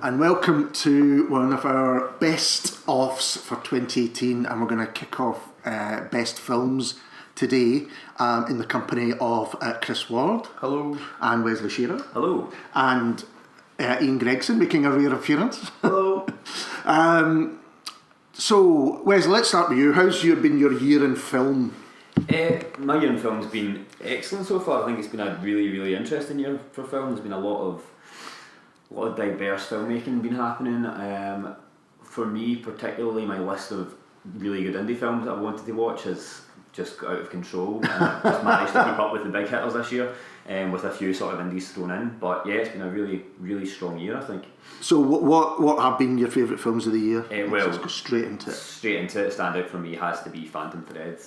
and welcome to one of our best-offs for 2018, and we're going to kick off best films today in the company of Chris Ward. Hello. And Wesley Shearer. Hello. And Ian Gregson making a rare appearance. Hello. So, Wesley, let's start with you. How's been your year in film? My year in film's been excellent so far. I think it's been a really, really interesting year for film. There's been a lot of diverse filmmaking been happening. For me, particularly, my list of really good indie films that I wanted to watch has just got out of control. And I've just managed to keep up with the big hitters this year, with a few sort of indies thrown in. But yeah, it's been a really, really strong year, I think. So what have been your favourite films of the year? Well, let's go straight into it. Straight into it, standout for me has to be Phantom Thread.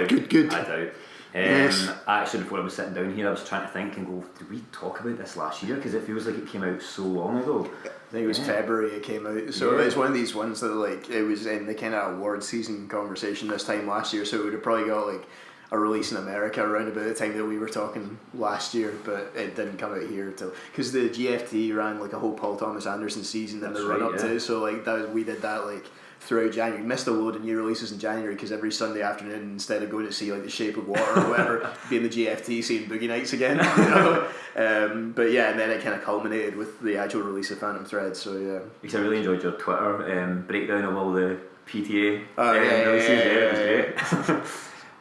Good. I doubt. Yes. Actually, before I was sitting down here, I was trying to think and go, did we talk about this last year? Because it feels like it came out so long ago. I think it was February it came out. So it's one of these ones that it was in the kind of award season conversation this time last year. So it would have probably got a release in America around about the time that we were talking last year, but it didn't come out here till because the GFT ran a whole Paul Thomas Anderson season in the run up to. So we did that throughout January. Missed a load of new releases in January because every Sunday afternoon, instead of going to see The Shape of Water or whatever, be in the GFT seeing Boogie Nights again. But yeah, and then it kind of culminated with the actual release of Phantom Thread. So yeah, because I really enjoyed your Twitter breakdown of all the PTA releases. It was great.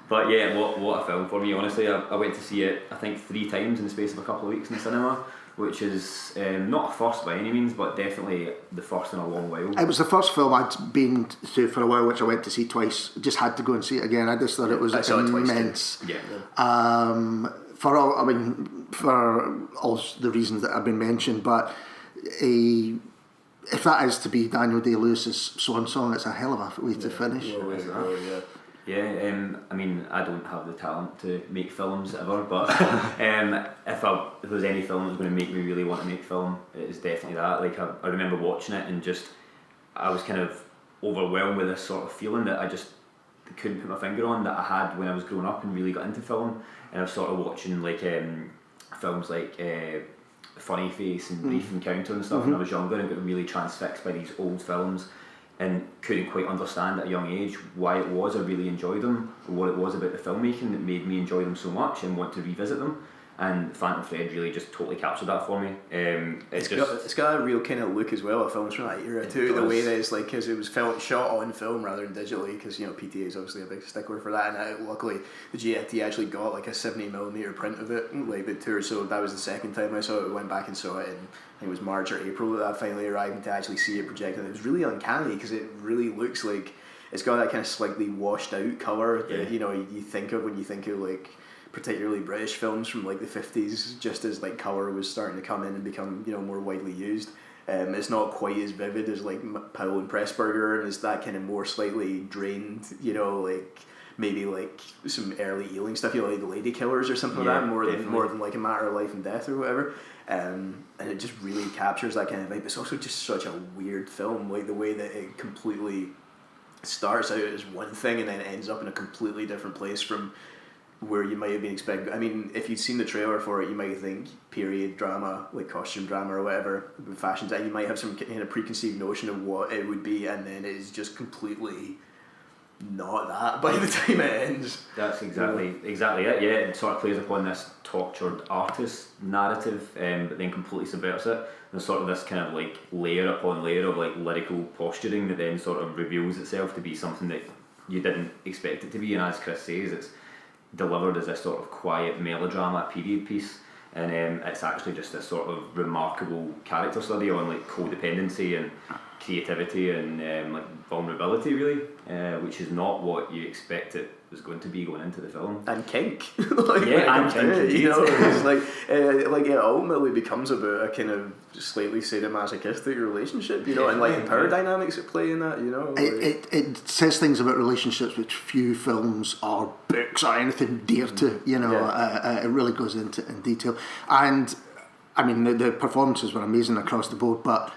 But yeah, what a film for me. Honestly, I went to see it I think 3 times in the space of a couple of weeks in the cinema, which is not a first by any means, but definitely the first in a long while. It was the first film I'd been to for a while, which I went to see twice. Just had to go and see it again. I just thought it was immense. For all the reasons that have been mentioned, but if that is to be Daniel Day-Lewis's swan song, it's a hell of a way to finish. Yeah, I mean, I don't have the talent to make films ever, but if there was any film that was going to make me really want to make film, it is definitely that. I remember watching it and I was kind of overwhelmed with this sort of feeling that I just couldn't put my finger on that I had when I was growing up and really got into film. And I was sort of watching films like Funny Face and Brief Encounter and stuff when I was younger, and got really transfixed by these old films and couldn't quite understand at a young age why it was I really enjoyed them, or what it was about the filmmaking that made me enjoy them so much and want to revisit them. And Phantom Thread really just totally captured that for me. It's got a real kind of look as well of films from that era too. The way that it's because it was shot on film rather than digitally, because PTA is obviously a big stickler for that. And luckily the GFT actually got a 70mm print of it, the tour. So that was the second time I saw it. I went back and saw it in I think it was March or April that I finally arrived to actually see it projected. It was really uncanny because it really looks like it's got that kind of slightly washed out colour that you think of when you think of particularly British films from the 50s, just as colour was starting to come in and become more widely used. It's not quite as vivid as Powell and Pressburger, and it's that kind of more slightly drained, maybe some early Ealing stuff, like The Lady Killers or something like that, more than A Matter of Life and Death or whatever. And it just really captures that kind of vibe. It's also just such a weird film, the way that it completely starts out as one thing and then ends up in a completely different place from where you might have been expecting. I mean, if you'd seen the trailer for it, you might think period drama, costume drama or whatever, fashion design. You might have some kind of preconceived notion of what it would be, and then it is just completely not that by the time it ends. That's exactly it. Yeah, it sort of plays upon this tortured artist narrative, but then completely subverts it. There's sort of this kind of layer upon layer of lyrical posturing that then sort of reveals itself to be something that you didn't expect it to be. And as Chris says, it's delivered as this sort of quiet melodrama period piece, and it's actually just this sort of remarkable character study on codependency and creativity and vulnerability, really, which is not what you expect it was going to be going into the film. And kink. And kink. It's it ultimately becomes about a kind of slightly sadomasochistic relationship, and the power dynamics at play in that, It says things about relationships which few films or books or anything dare to, it really goes into in detail. And I mean, the performances were amazing across the board, but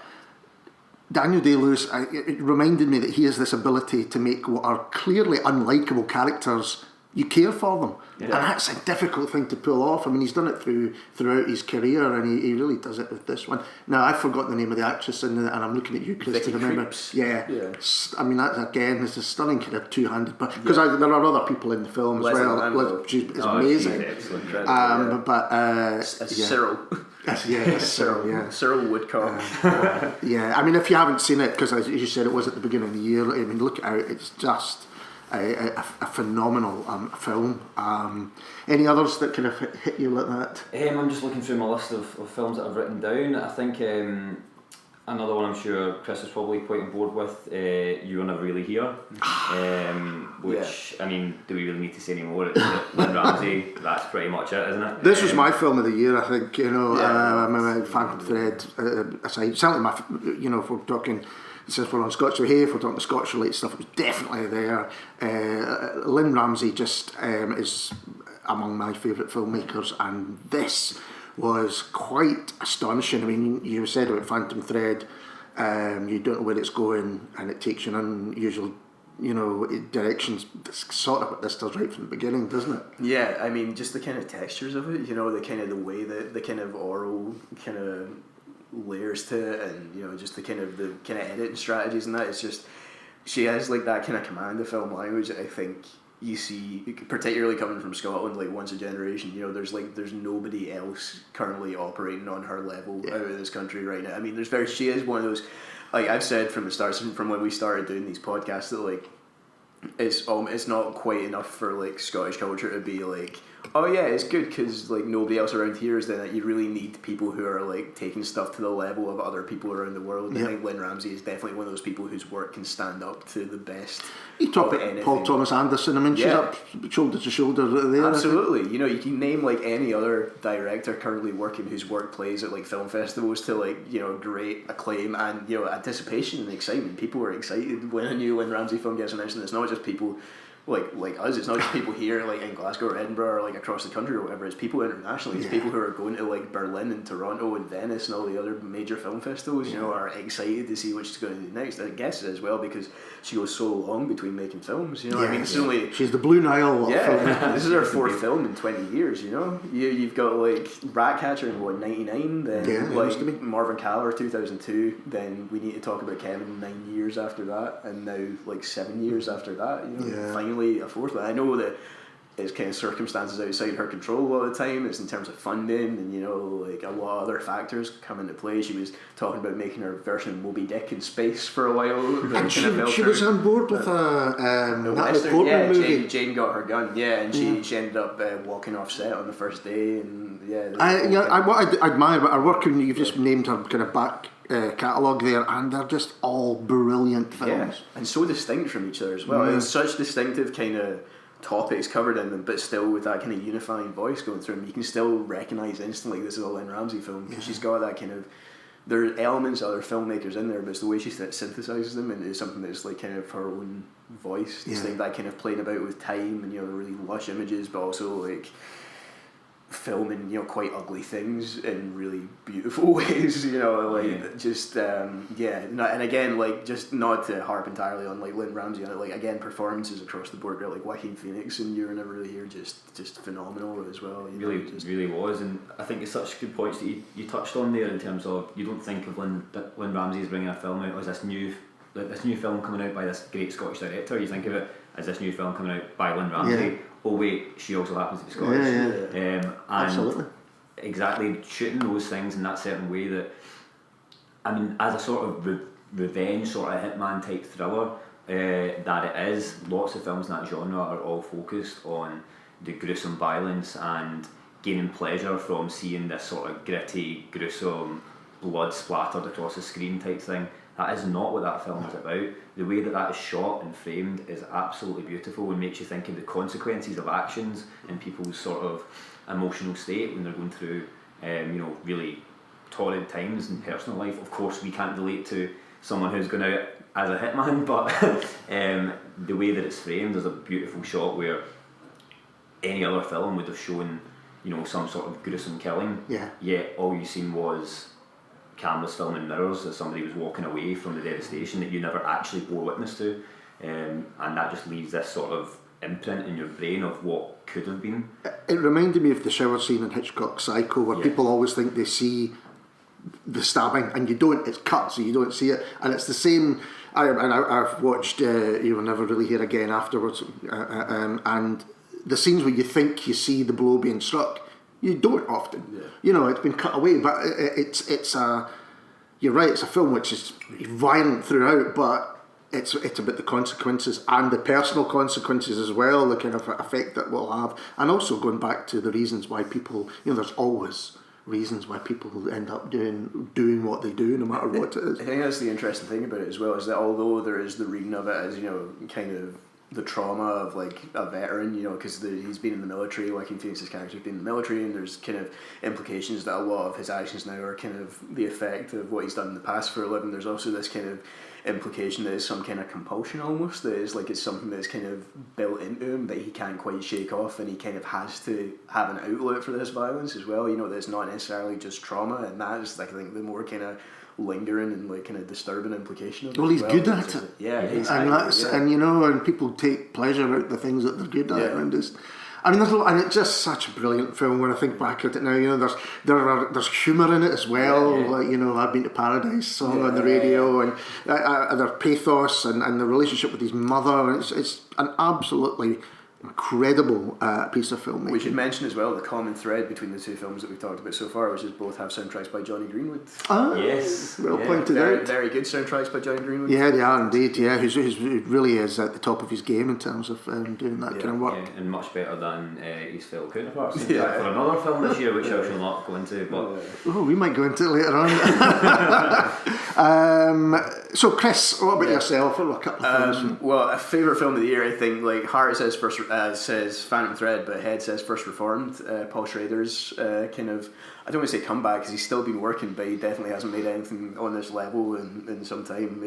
Daniel Day-Lewis, it reminded me that he has this ability to make what are clearly unlikable characters, you care for them, and Yeah. that's a difficult thing to pull off. I mean, he's done it throughout his career, and he really does it with this one. Now, I've forgotten the name of the actress, and I'm looking at you, Chris, Vicky to remember. Krieps. Yeah. I mean, that again is a stunning kind of two-handed, but because there are other people in the film as Leslie well. Manville. She's She's amazing. excellent. But Cyril. Cyril, yeah. Cyril Woodcock. Yeah, I mean, if you haven't seen it, because as you said, it was at the beginning of the year. I mean, look at it; it's just a phenomenal film. Any others that kind of hit you like that? I'm just looking through my list of films that I've written down. I think another one I'm sure Chris is probably quite on board with, You Were Never Really Here, which, I mean, do we really need to say any more? Lynn Ramsey, that's pretty much it, isn't it? This was my film of the year, I think. You know, my Phantom Thread aside, certainly my, you know, if we're talking, since we're on Scots Whay, if we're talking Scottish related stuff, it was definitely there. Lynn Ramsey just is among my favourite filmmakers, and this was quite astonishing. I mean, you said about Phantom Thread, you don't know where it's going, and it takes you in unusual, you know, directions. It's sort of what this does right from the beginning, doesn't it? Yeah, I mean, just the kind of textures of it, you know, the way that the kind of oral kind of layers to it, and you know, just the kind of editing strategies and that. It's just, she has like that kind of command of film language that I think you see, particularly coming from Scotland, like once a generation. You know, there's nobody else currently operating on her level out of this country right now. I mean, she is one of those, like I've said from the start, from when we started doing these podcasts, that like it's not quite enough for like Scottish culture to be like, oh yeah, it's good because like nobody else around here is doing it. You really need people who are like taking stuff to the level of other people around the world. I think Lynn Ramsey is definitely one of those people whose work can stand up to the best. You talk about Paul Thomas Anderson. I mean, she's up shoulder to shoulder there. Absolutely. You know, you can name like any other director currently working whose work plays at like film festivals to like, you know, great acclaim and, you know, anticipation and excitement. People are excited when a new Lynn Ramsey film gets announced, and it's not just people like us. It's not just people here like in Glasgow or Edinburgh or like across the country or whatever. It's people internationally. It's people who are going to like Berlin and Toronto and Venice and all the other major film festivals, you know, are excited to see what she's going to do next. I guess as well because she goes so long between making films, you know. I mean, it's only, she's the Blue Nile. This is her fourth film in 20 years, you know. You've got like Ratcatcher in what, 99, then like Marvin Calibre 2002, then we need to talk about Kevin 9 years after that, and now like 7 years after that, you know. Finally a fourth one. I know that it's kind of circumstances outside her control a lot of the time. It's in terms of funding and, you know, like a lot of other factors come into play. She was talking about making her version of Moby Dick in space for a while. And she was on board with a movie. Jane got her gun, and she ended up walking off set on the first day, and what I admire about her work, and you've just named her kind of back catalogue there, and they're just all brilliant films. And so distinct from each other as well. It's such distinctive kind of topics covered in them, but still with that kind of unifying voice going through them. You can still recognise instantly this is a Lynn Ramsey film, because she's got that kind of, there are elements of other filmmakers in there, but it's the way she synthesises them into something that's like kind of her own voice. This thing that kind of playing about with time, and, you know, the really lush images, but also like filming, you know, quite ugly things in really beautiful ways, you know, like just and again, like, just not to harp entirely on like Lynn Ramsey on it, like again, performances across the board, like Joaquin Phoenix and You Were Never Really Here, just phenomenal as well, you know, really was. And I think it's such good points that you touched on there, in terms of, you don't think of Lynn Ramsey as bringing a film out as this new film coming out by this great Scottish director. You think of it as this new film coming out by Lynn Ramsey. Oh wait, she also happens to be Scottish. And absolutely. Exactly, shooting those things in that certain way that, I mean, as a sort of revenge, sort of hitman type thriller that it is, lots of films in that genre are all focused on the gruesome violence and gaining pleasure from seeing this sort of gritty, gruesome, blood splattered across the screen type thing. That is not what that film is about. The way that is shot and framed is absolutely beautiful, and makes you think of the consequences of actions in people's sort of emotional state when they're going through, you know, really torrid times in personal life. Of course, we can't relate to someone who's going out as a hitman, but the way that it's framed is a beautiful shot where any other film would have shown, you know, some sort of gruesome killing. Yet all you seen was cameras filming mirrors as somebody was walking away from the devastation that you never actually bore witness to, and that just leaves this sort of imprint in your brain of what could have been. It reminded me of the shower scene in Hitchcock's Psycho, where people always think they see the stabbing, and you don't. It's cut, so you don't see it. And it's the same. I've watched You Will Never Really Hear Again afterwards, and the scenes where you think you see the blow being struck, you don't often. Yeah. You know, it's been cut away, but it's a. You're right. It's a film which is violent throughout, but it's about the consequences and the personal consequences as well, the kind of effect that will have, and also going back to the reasons why people. You know, there's always reasons why people end up doing what they do, no matter what it is. I think that's the interesting thing about it as well, is that although there is the reading of it as, you know, kind of the trauma of like a veteran, you know, because he's been in the military, Joaquin Phoenix's character's been in the military, and there's kind of implications that a lot of his actions now are kind of the effect of what he's done in the past for a living. There's also this kind of implication that is some kind of compulsion almost, that is like it's something that's kind of built into him that he can't quite shake off, and he kind of has to have an outlet for this violence as well, you know, that's not necessarily just trauma, and that is, like, I think the more kind of lingering and like kind of disturbing implication of it. Well, he's good at it. Yeah, exactly. And you know, and people take pleasure out the things that they're good at, and just. I mean, and it's just such a brilliant film when I think back at it now. You know, there's humour in it as well. Like, you know, I've Been to Paradise song on the radio, and there's pathos and the relationship with his mother. It's an absolutely incredible piece of filmmaking. We should mention as well the common thread between the two films that we've talked about so far, which is both have soundtracks by Johnny Greenwood. Yes, well pointed out. out. Very good soundtracks by Johnny Greenwood. Yeah, they are indeed. Yeah, who really is at the top of his game in terms of doing that kind of work. Yeah, and much better than his fellow counterparts. For another film this year, which I shall not go into, but we might go into it later on. So, Chris, what about yourself? What were a couple of films? Well, a favourite film of the year, I think. Like Heart says says Phantom Thread, but Head says First Reformed. Paul Schrader's kind of, I don't want to say comeback because he's still been working, but he definitely hasn't made anything on this level in some time.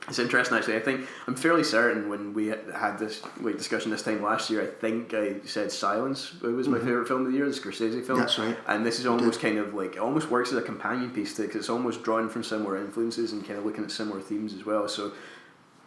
It's interesting, actually. I think I'm fairly certain when we had this discussion this time last year, I think I said Silence. It was my favourite film of the year, the Scorsese film. That's right. And this is almost kind of like, it almost works as a companion piece to it, because it's almost drawn from similar influences and kind of looking at similar themes as well. So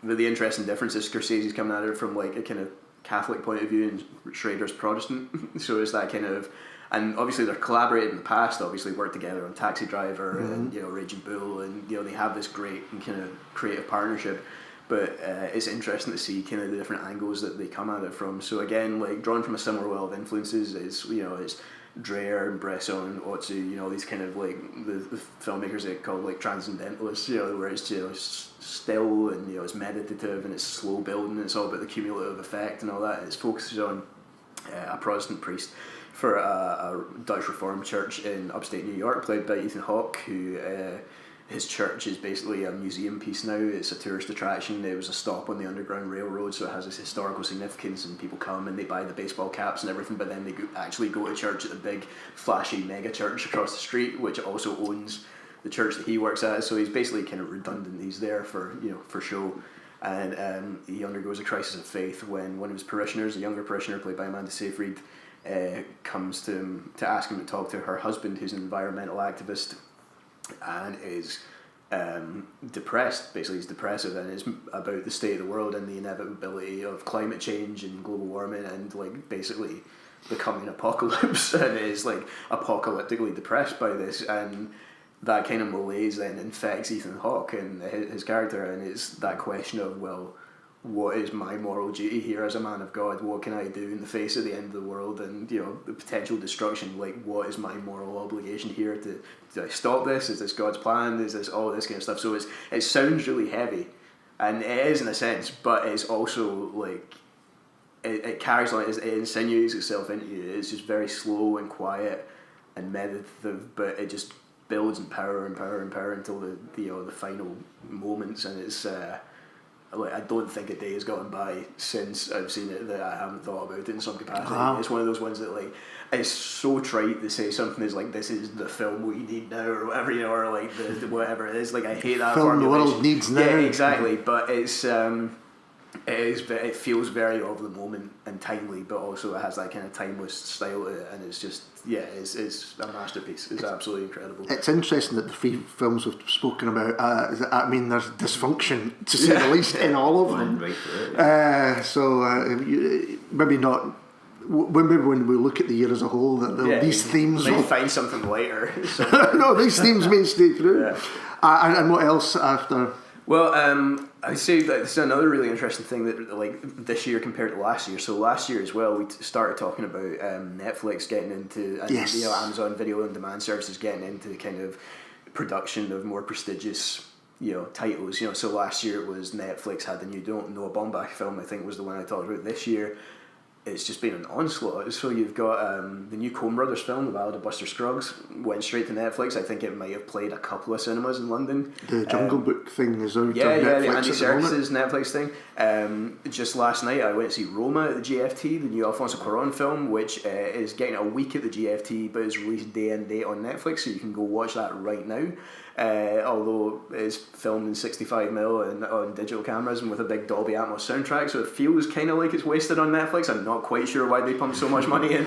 the interesting difference is Scorsese's coming at it from like a kind of Catholic point of view, and Schrader's Protestant. So it's that kind of, and obviously they're collaborated in the past, obviously worked together on Taxi Driver and, you know, Raging Bull, and, you know, they have this great kind of creative partnership. But it's interesting to see kind of the different angles that they come at it from. So again, like drawn from a similar well of influences, it's, you know, it's Dreyer and Bresson, Otsu, you know, these kind of like the filmmakers they call like transcendentalists, you know, where it's, you know, it's still and, you know, it's meditative and it's slow building, and it's all about the cumulative effect and all that, and it focuses on a Protestant priest for a Dutch Reformed church in upstate New York, played by Ethan Hawke, who his church is basically a museum piece now. It's a tourist attraction. It was a stop on the Underground Railroad, so it has this historical significance, and people come and they buy the baseball caps and everything, but then they actually go to church at the big flashy mega church across the street, which also owns the church that he works at. So he's basically kind of redundant. He's there for, you know, for show. And he undergoes a crisis of faith when one of his parishioners, a younger parishioner played by Amanda Seyfried, comes to him to ask him to talk to her husband, who's an environmental activist, and is depressed. Basically, he's depressive and is about the state of the world and the inevitability of climate change and global warming, and like basically becoming apocalypse, and is like apocalyptically depressed by this, and that kind of malaise then infects Ethan Hawke and his character, and it's that question of, well, what is my moral duty here as a man of God? What can I do in the face of the end of the world and, you know, the potential destruction? Like, what is my moral obligation here? Do I stop this? Is this God's plan? Is this all this kind of stuff? So it sounds really heavy, and it is in a sense, but it's also like it carries on. It insinuates itself into you. It's just very slow and quiet and meditative, but it just builds in power and power and power until the final moments, and it's. Like, I don't think a day has gone by since I've seen it that I haven't thought about it in some capacity. Wow. It's one of those ones that, like, it's so trite to say something is like, this is the film we need now, or whatever, you know, or like the whatever it is. Like, I hate that film formulation. The world needs now. Yeah, exactly. But it's It is, but it feels very of the moment and timely, but also it has that kind of timeless style to it, and it's just, it's a masterpiece. It's absolutely incredible. It's interesting that the three films we've spoken about, I mean, there's dysfunction, to say the least, in all of them. Right, maybe not. Maybe when we look at the year as a whole, these themes will find something later. No, these themes may stay through. And what else after? Well, I'd say that this is another really interesting thing that, like, this year compared to last year. So last year as well, we started talking about Netflix getting into, and Amazon Video on Demand services getting into kind of production of more prestigious, titles. So last year it was Netflix had the new Noah Baumbach film, I think was the one I talked about. This year, it's just been an onslaught. So you've got the new Coen Brothers film, The Ballad of Buster Scruggs, went straight to Netflix. I think it might have played a couple of cinemas in London. The Jungle Book thing is out on Netflix. Netflix. The Andy Serkis's Netflix thing. Just last night I went to see Roma at the GFT, the new Alfonso Cuarón film, which is getting a week at the GFT, but is released day and date on Netflix, so you can go watch that right now. Although it's filmed in 65mm and on digital cameras and with a big Dolby Atmos soundtrack, so it feels kind of like it's wasted on Netflix. I'm not quite sure why they pump so much money in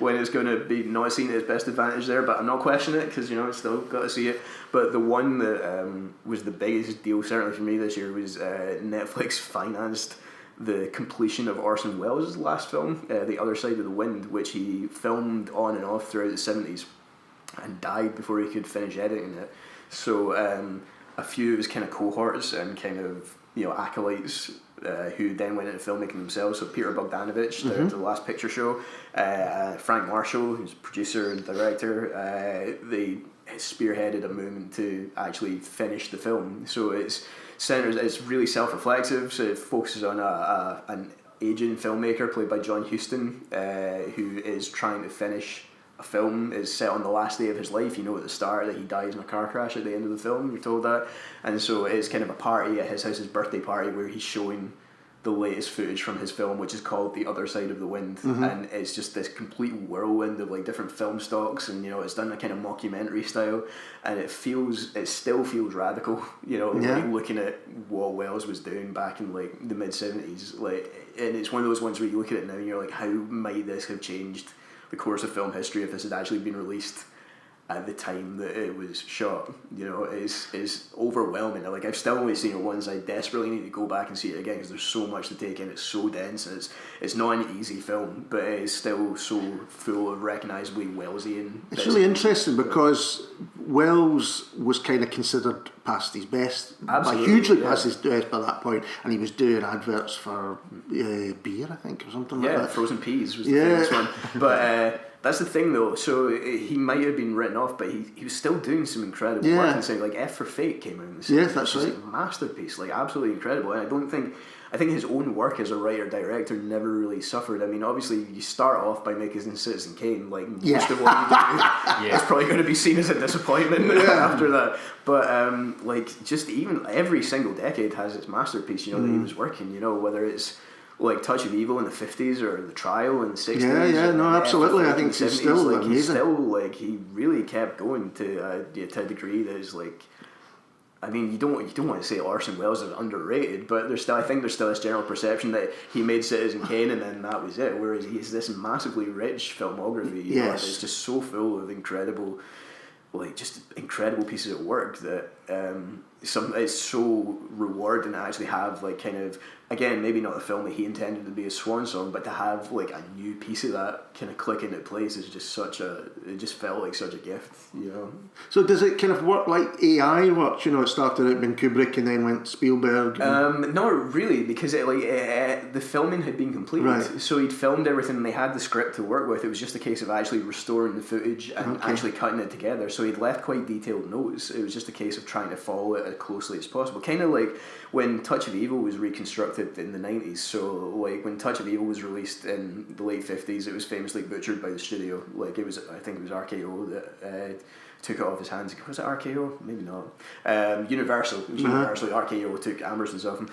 when it's going to be not seen at its best advantage there, but I'm not questioning it because it's still got to see it. But the one that was the biggest deal certainly for me this year was Netflix financed the completion of Orson Welles' last film, The Other Side of the Wind, which he filmed on and off throughout the 70s and died before he could finish editing it. So a few of his kind of cohorts and kind of acolytes who then went into filmmaking themselves. So Peter Bogdanovich, the Last Picture Show, Frank Marshall, who's producer and director, they spearheaded a movement to actually finish the film. So it's really self-reflexive. So it focuses on an aging filmmaker played by John Huston, who is trying to finish a film. Is set on the last day of his life. At the start that he dies in a car crash at the end of the film. You're told that, and so it's kind of a party at his house, his birthday party, where he's showing the latest footage from his film, which is called The Other Side of the Wind, and it's just this complete whirlwind of like different film stocks, and it's done a kind of mockumentary style, and it still feels radical. Like looking at what Welles was doing back in like the mid-70s, like, and it's one of those ones where you look at it now and you're like, how might this have changed the course of film history if this had actually been released at the time that it was shot? Is overwhelming. Like, I've still only seen it once. I desperately need to go back and see it again because there's so much to take in. It's so dense, and it's not an easy film, but it is still so full of recognisably Wellesian. It's really interesting because Welles was kind of considered past his best, hugely past his best by that point, and he was doing adverts for beer, I think, or something like that. Yeah, Frozen Peas was the famous one. But that's the thing, though. So he might have been written off, but he was still doing some incredible work. And saying like F for Fate came out in the 70s. Yes, that's right. A masterpiece, like absolutely incredible. And I think his own work as a writer-director never really suffered. I mean, obviously, you start off by making Citizen Kane, like most of what you do. It's probably going to be seen as a disappointment after that. But like, just even every single decade has its masterpiece, that he was working, whether it's like Touch of Evil in the 50s or The Trial in the 60s. No, absolutely. I think it's still like, amazing. He's still, like, he really kept going to a degree that is like, I mean, you don't want to say Orson Welles is underrated, but I think there's still this general perception that he made Citizen Kane and then that was it, whereas he has this massively rich filmography. It's just so full of incredible pieces of work that it's so rewarding to actually have, like, kind of, again, maybe not a film that he intended to be a swan song, but to have like a new piece of that kind of click into place is just it just felt like such a gift, So does it kind of work like AI works? It started out being Kubrick and then went Spielberg. Not really, because the filming had been completed, right. So he'd filmed everything and they had the script to work with. It was just a case of actually restoring the footage and actually cutting it together. So he'd left quite detailed notes. It was just a case of trying to follow it as closely as possible, kind of like when Touch of Evil was reconstructed in the 90s. So like when Touch of Evil was released in the late 50s, it was famously butchered by the studio. Like I think it was RKO that took it off his hands. Was it RKO? Maybe not. Universal. It was Universal. RKO took Amberson's off him.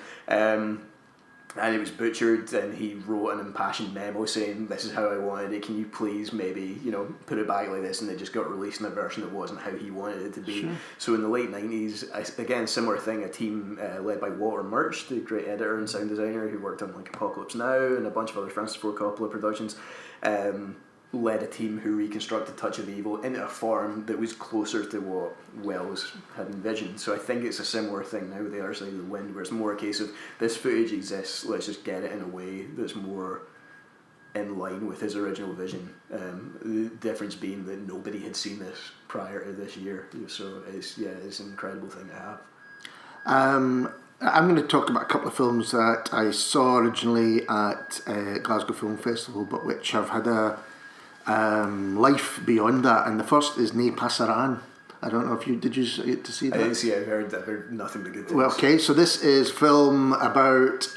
and it was butchered, and he wrote an impassioned memo saying, "This is how I wanted it, can you please maybe, put it back like this," and it just got released in a version that wasn't how he wanted it to be. Sure. So in the late 90s, again, similar thing, a team led by Walter Murch, the great editor and sound designer who worked on like Apocalypse Now and a bunch of other Francis Ford Coppola productions, led a team who reconstructed Touch of Evil into a form that was closer to what Wells had envisioned. So I think it's a similar thing now with The Other Side of the Wind, where it's more a case of this footage exists, let's just get it in a way that's more in line with his original vision. The difference being that nobody had seen this prior to this year. So it's an incredible thing to have. I'm going to talk about a couple of films that I saw originally at Glasgow Film Festival, but which have had a life beyond that, and the first is Ne Pasaran. I don't know if did you get to see that? I didn't see it. I've heard nothing but good things. Well, okay, so this is film about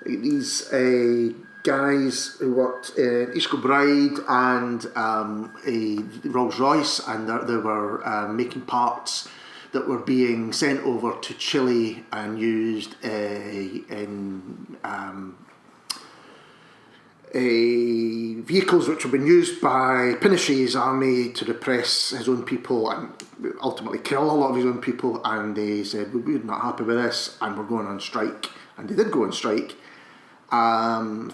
these guys who worked in East Kilbride and a Rolls Royce, and they were making parts that were being sent over to Chile and used in vehicles which have been used by Pinochet's army to repress his own people and ultimately kill a lot of his own people. And they said, we're not happy with this and we're going on strike. And they did go on strike,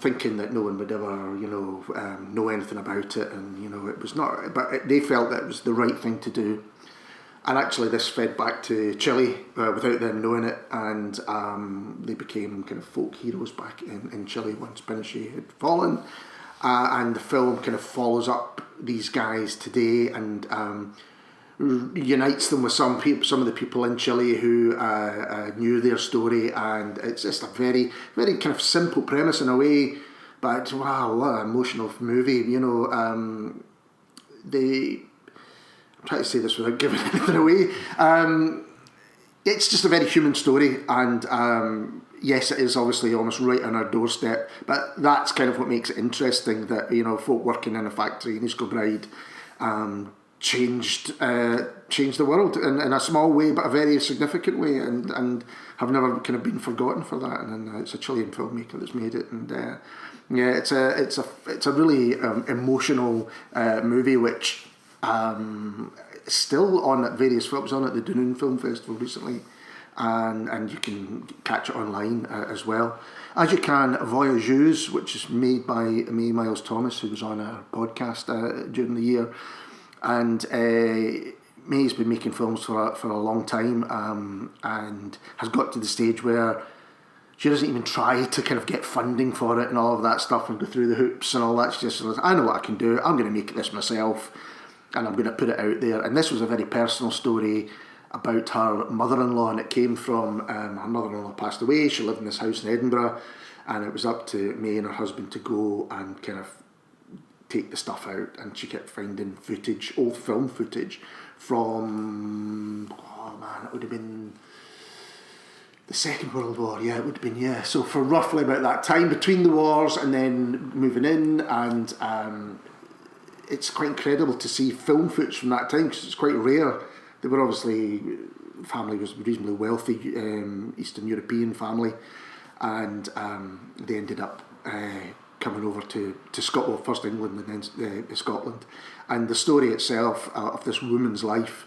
thinking that no one would ever, know anything about it. And, it was not, but they felt that it was the right thing to do. And actually this fed back to Chile without them knowing it, and they became kind of folk heroes back in Chile once Pinochet had fallen. And the film kind of follows up these guys today and unites them with some of the people in Chile who knew their story, and it's just a very, very kind of simple premise in a way, but wow, what an emotional movie. I'm trying to say this without giving anything away. It's just a very human story, and yes, it is obviously almost right on our doorstep, but that's kind of what makes it interesting, that folk working in a factory in East Kilbride changed the world in a small way, but a very significant way, and have never kind of been forgotten for that. And it's a Chilean filmmaker that's made it, and it's a really emotional movie, which still on at various films, on at the Dunoon Film Festival recently, and you can catch it online as well, as you can Voyageuse, which is made by Mae Miles Thomas, who was on our podcast during the year. And Mae's been making films for a long time, and has got to the stage where she doesn't even try to kind of get funding for it and all of that stuff and go through the hoops and all that. She just says, I know what I can do, I'm going to make this myself, and I'm going to put it out there. And this was a very personal story about her mother-in-law, and it came from her mother-in-law passed away. She lived in this house in Edinburgh, and it was up to Mae and her husband to go and kind of take the stuff out, and she kept finding footage, old film footage from, it would have been the Second World War, it would have been, so for roughly about that time, between the wars and then moving in, and it's quite incredible to see film footage from that time, because it's quite rare. They were obviously, family was reasonably wealthy, Eastern European family, and they ended up coming over to Scotland, well, first England and then Scotland. And the story itself of this woman's life,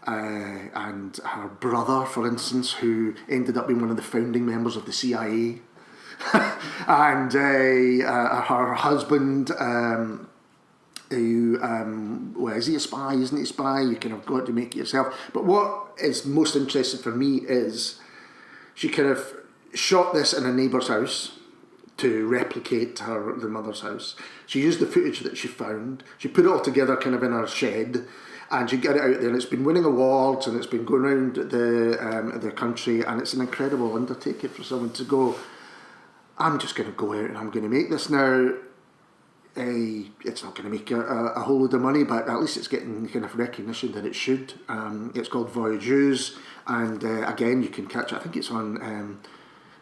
and her brother, for instance, who ended up being one of the founding members of the CIA, and her husband, who, is he a spy, isn't he a spy? You kind of got to make it yourself. But what is most interesting for me is she kind of shot this in a neighbour's house to replicate the mother's house. She used the footage that she found, she put it all together kind of in her shed, and she got it out there, and it's been winning awards, and it's been going around the country, and it's an incredible undertaking for someone to go, I'm just going to go out and I'm going to make this now. It's not going to make a whole load of money, but at least it's getting the kind of recognition that it should. It's called Voyageuse, and again, you can catch it, I think it's on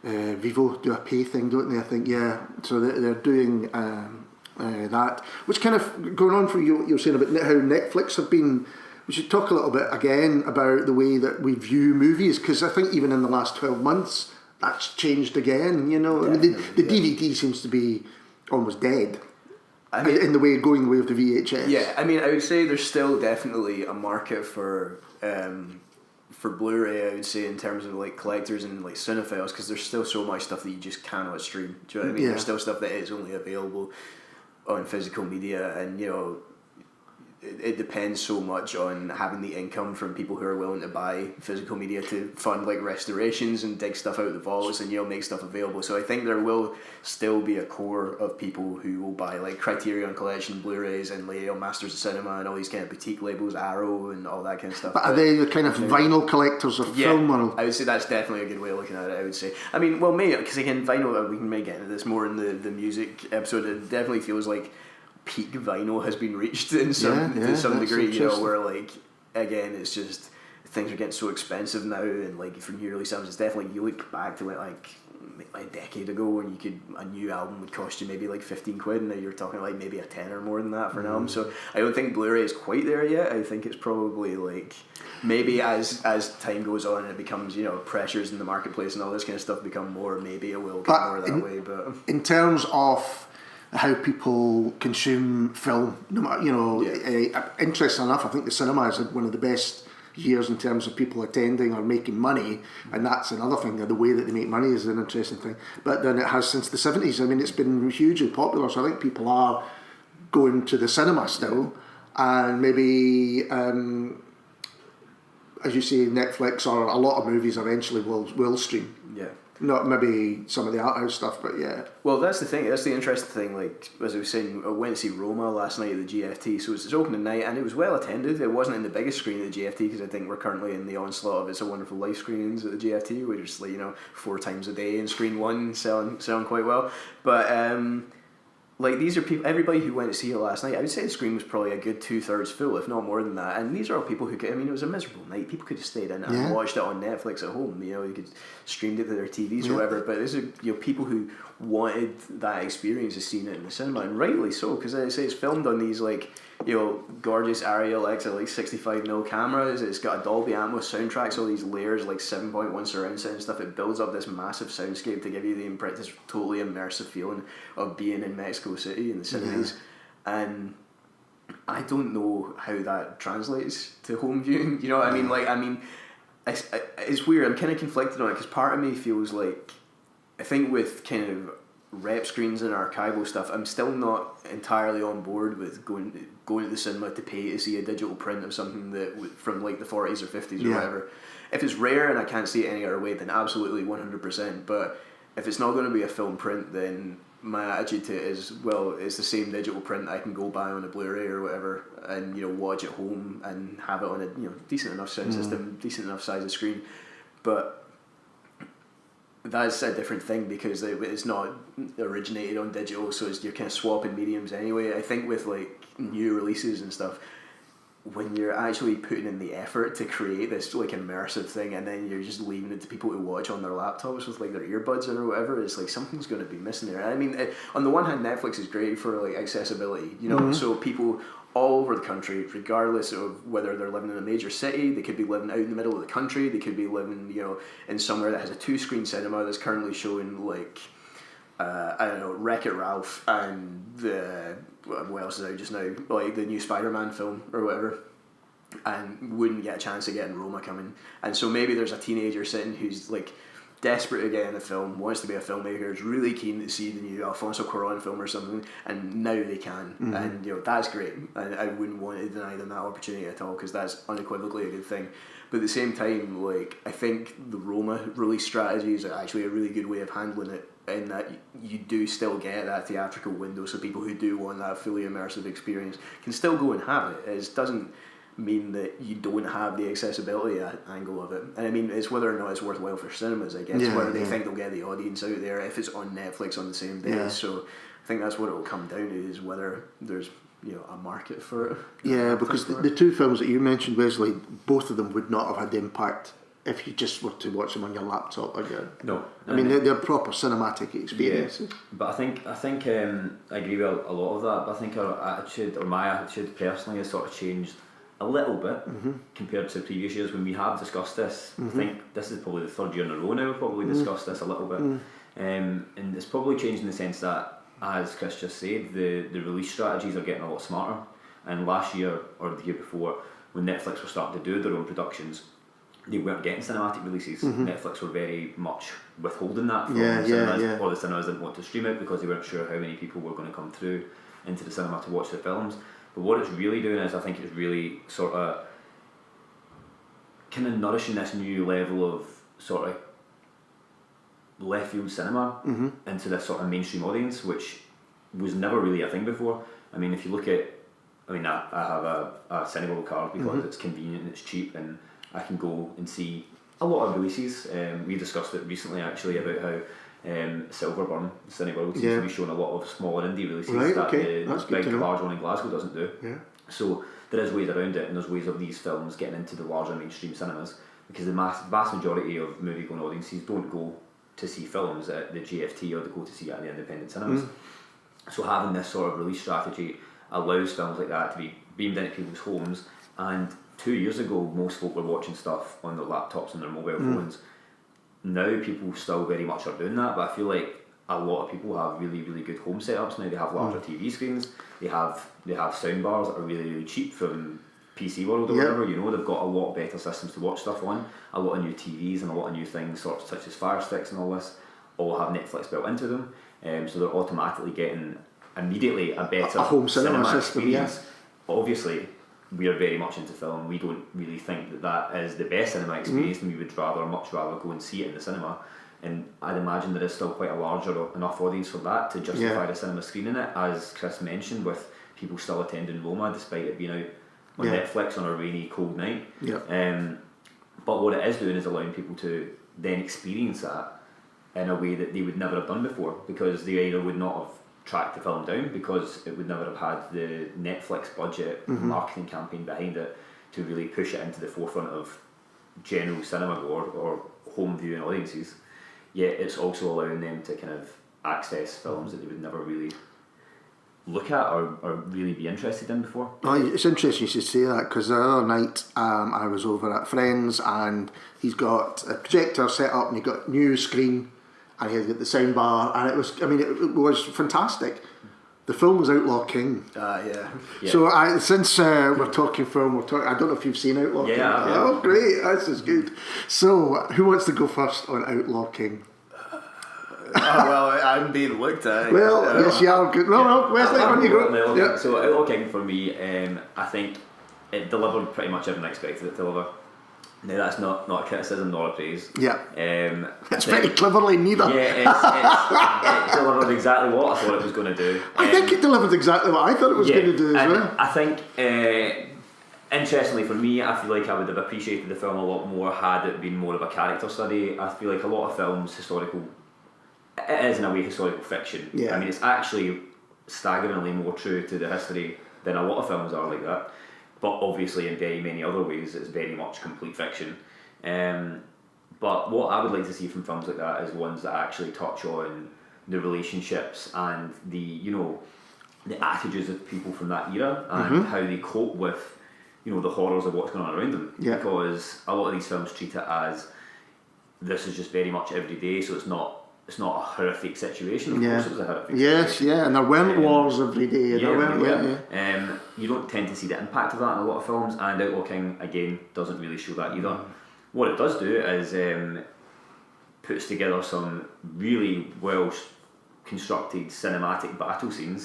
Vivo do a pay thing, don't they? I think, so they're doing that, which kind of going on for you were saying about how Netflix have been. We should talk a little bit again about the way that we view movies, because I think even in the last 12 months that's changed again. You know, I mean, the DVD seems to be almost dead. I mean, in the way of the VHS. Yeah, I mean, I would say there's still definitely a market for Blu-ray. I would say in terms of like collectors and like cinephiles, because there's still so much stuff that you just cannot stream. Do you know what I mean? Yeah. There's still stuff that is only available on physical media, and you know, it depends so much on having the income from people who are willing to buy physical media to fund like restorations and dig stuff out of the vaults and, you know, make stuff available. So I think there will still be a core of people who will buy like Criterion Collection Blu-rays and like, you know, Masters of Cinema and all these kind of boutique labels, Arrow and all that kind of stuff. But are they the kind of vinyl collectors of film? Or? I would say that's definitely a good way of looking at it. I would say, I mean, well, maybe because again, vinyl, we can maybe get into this more in the music episode. It definitely feels like peak vinyl has been reached in some degree, you know, where like again it's just things are getting so expensive now, and like for new release albums, it's definitely, you look back to like a decade ago when a new album would cost you maybe like 15 quid, and now you're talking like maybe a 10 or more than that for an album. So I don't think Blu-ray is quite there yet. I think it's probably like maybe as time goes on and it becomes, you know, pressures in the marketplace and all this kind of stuff become more, maybe it will get more that way. But in terms of how people consume film, no matter, you know, interesting enough, I think the cinema has had one of the best years in terms of people attending or making money, and that's another thing. The way that they make money is an interesting thing. But then it has since the 70s. I mean, it's been hugely popular, so I think people are going to the cinema still, and maybe, as you say, Netflix or a lot of movies eventually will stream. Yeah. Not maybe some of the art house stuff, but yeah. Well, that's the thing. That's the interesting thing. Like, as I was saying, I went to see Roma last night at the GFT. So it was its opening night, and it was well attended. It wasn't in the biggest screen at the GFT, because I think we're currently in the onslaught of It's a Wonderful Life screenings at the GFT, which is like, you know, 4 times a day in screen 1, selling quite well. But like, these are people, everybody who went to see it last night, I would say the screen was probably a good 2/3 full, if not more than that. And these are all people who could, I mean, it was a miserable night. People could have stayed in and watched it on Netflix at home. You know, you could streamed it to their TVs or whatever. But these are, you know, people who wanted that experience of seeing it in the cinema, and rightly so, because as I say, it's filmed on these like, you know, gorgeous Arri Alexa like 65mm cameras. It's got a Dolby Atmos soundtrack, so all these layers like 7.1 surround sound stuff. It builds up this massive soundscape to give you this totally immersive feeling of being in Mexico City in the 70s. And I don't know how that translates to home viewing. You know what I mean? Like, I mean, it's weird. I'm kind of conflicted on it, because part of me feels like, I think with kind of rep screens and archival stuff, I'm still not entirely on board with going to the cinema to pay to see a digital print of something that from like the 40s or 50s or whatever. If it's rare and I can't see it any other way, then absolutely 100%. But if it's not going to be a film print, then my attitude to it is, well, it's the same digital print I can go buy on a Blu-ray or whatever, and, you know, watch at home and have it on a, you know, decent enough sound system, decent enough size of screen. But that's a different thing, because it's not originated on digital, so you're kind of swapping mediums anyway. I think with like new releases and stuff, when you're actually putting in the effort to create this like immersive thing, and then you're just leaving it to people to watch on their laptops with like their earbuds or whatever, it's like something's going to be missing there. I mean, on the one hand, Netflix is great for like accessibility, you know, so people all over the country, regardless of whether they're living in a major city, they could be living out in the middle of the country, they could be living, you know, in somewhere that has a 2-screen cinema that's currently showing like I don't know, Wreck-It Ralph and what else is out just now, like the new Spider-Man film or whatever, and wouldn't get a chance of getting Roma coming. And so maybe there's a teenager sitting who's like desperate to get in the film, wants to be a filmmaker, is really keen to see the new Alfonso Cuarón film or something, and now they can. And, you know, that's great, and I wouldn't want to deny them that opportunity at all, because that's unequivocally a good thing. But at the same time, like, I think the Roma release strategy is actually a really good way of handling it, in that you do still get that theatrical window, so people who do want that fully immersive experience can still go and have it. It doesn't mean that you don't have the accessibility angle of it. And I mean, it's whether or not it's worthwhile for cinemas, I guess, whether they think they'll get the audience out there if it's on Netflix on the same day. So I think that's what it'll come down to, is whether there's, you know, a market for it. Yeah, because the 2 films that you mentioned, Wesley, both of them would not have had the impact if you just were to watch them on your laptop or your... No. I mean, they're proper cinematic experiences. Yeah. But I think I agree with a lot of that, but I think our attitude, or my attitude personally, has sort of changed a little bit compared to previous years when we have discussed this. I think this is probably the third year in a row now we've probably discussed this a little bit. And it's probably changed in the sense that, as Chris just said, the release strategies are getting a lot smarter. And last year or the year before, when Netflix were starting to do their own productions, they weren't getting cinematic releases. Netflix were very much withholding that from the cinemas, or the cinemas didn't want to stream it because they weren't sure how many people were going to come through into the cinema to watch the films. But what it's really doing is, I think it's really sort of kind of nourishing this new level of sort of left field cinema into this sort of mainstream audience, which was never really a thing before. I mean, if you look at, I have a Cineworld card because it's convenient and it's cheap, and I can go and see a lot of releases. We discussed it recently actually about how Silverburn Cineworld seems to be showing a lot of smaller indie releases that the big large one in Glasgow doesn't do. So there is ways around it, and there's ways of these films getting into the larger mainstream cinemas, because the vast majority of movie going audiences don't go to see films at the GFT, or they go to see it at the independent cinemas. So having this sort of release strategy allows films like that to be beamed into people's homes. And 2 years ago, most folk were watching stuff on their laptops and their mobile phones. Now people still very much are doing that, but I feel like a lot of people have really, really good home setups now. They have larger TV screens, they have sound bars that are really, really cheap from PC World or whatever, you know, they've got a lot better systems to watch stuff on, a lot of new TVs and a lot of new things such as Fire Sticks and all this, all have Netflix built into them, so they're automatically getting immediately a better home cinema system, experience. Obviously, we are very much into film. We don't really think that is the best cinema experience, and we would much rather go and see it in the cinema. And I'd imagine there is still quite a larger enough audience for that to justify the cinema screening it, as Chris mentioned, with people still attending Roma despite it being out on Netflix on a rainy, cold night. But what it is doing is allowing people to then experience that in a way that they would never have done before, because they either would not have tracked the film down, because it would never have had the Netflix budget marketing campaign behind it to really push it into the forefront of general cinema or home viewing audiences. Yet it's also allowing them to kind of access films that they would never really look at or really be interested in before. Oh, it's interesting you should say that, because the other night I was over at Friends, and he's got a projector set up and he's got a new screen and he's got the sound bar, and it was fantastic. The film was Outlaw King. So since we're talking film, I don't know if you've seen Outlaw King. Oh, great, this is good. So who wants to go first on Outlaw King? Well, I'm being looked at. Well, yes, you are good. No, Wesley, on you go. So Outlaw King for me, I think it delivered pretty much everything I expected it to deliver. Now that's not a criticism nor a praise. It's very cleverly neither. It delivered exactly what I thought it was going to do. I think it delivered exactly what I thought it was going to do as well. I think, interestingly for me, I feel like I would have appreciated the film a lot more had it been more of a character study. I feel like a lot of films, it is in a way historical fiction. I mean, it's actually staggeringly more true to the history than a lot of films are like that. But obviously in very many other ways it's very much complete fiction. But what I would like to see from films like that is ones that actually touch on the relationships and the attitudes of people from that era and how they cope with the horrors of what's going on around them. Because a lot of these films treat it as this is just very much every day, so it's not a horrific situation. Of course it was a horrific situation. And there weren't wars every day. You don't tend to see the impact of that in a lot of films, and Outlaw King, again, doesn't really show that either. What it does do is puts together some really well constructed cinematic battle scenes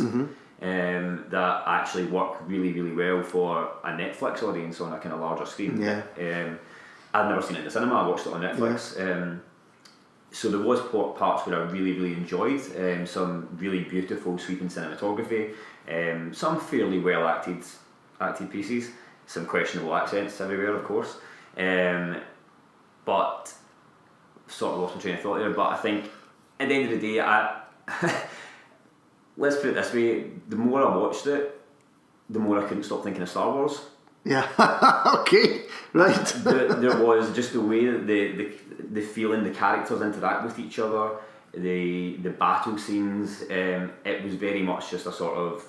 that actually work really, really well for a Netflix audience on a kind of larger screen. I've never seen it in the cinema, I watched it on Netflix. So there was parts where I really, really enjoyed, some really beautiful sweeping cinematography, some fairly well acted pieces, some questionable accents everywhere, of course, but sort of lost my train of thought there. But I think at the end of the day, let's put it this way: the more I watched it, the more I couldn't stop thinking of Star Wars. Okay, right. There was just the way that the feeling the characters interact with each other, the battle scenes. It was very much just a sort of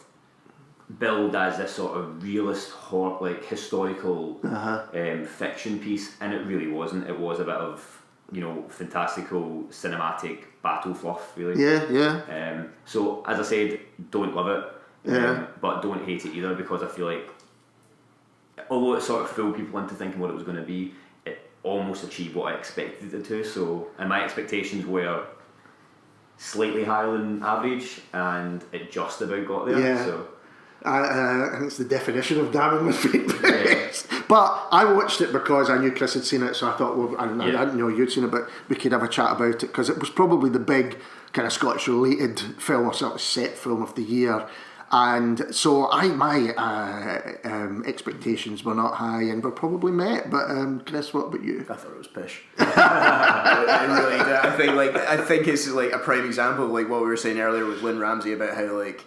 billed as this sort of realist, like historical fiction piece, and it really wasn't. It was a bit of, you know, fantastical cinematic battle fluff, really. Yeah. So as I said, don't love it, but don't hate it either, because I feel like, although it sort of fooled people into thinking what it was going to be, it almost achieved what I expected it to. So, and my expectations were slightly higher than average, and it just about got there. Yeah. So I think it's the definition of damning with feet. But I watched it because I knew Chris had seen it, so I thought, well, I didn't know you'd seen it, but we could have a chat about it, because it was probably the big kind of Scottish related film, or sort of set film of the year. And so my expectations were not high and were probably met. But Chris, what about you? I thought it was pish. I really did. I think it's like a prime example of like what we were saying earlier with Lynn Ramsey about how like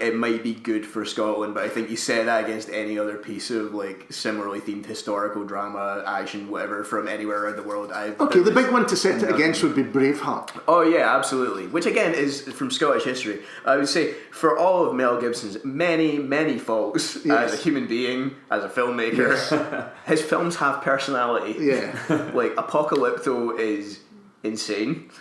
it might be good for Scotland, but I think you set that against any other piece of like similarly themed historical drama, action, whatever, from anywhere around the world. The big one to set it against would be Braveheart. Oh yeah, absolutely. Which again is from Scottish history. I would say for all of Mel Gibson's many faults as a human being, as a filmmaker, his films have personality. Yeah. Like Apocalypto is insane.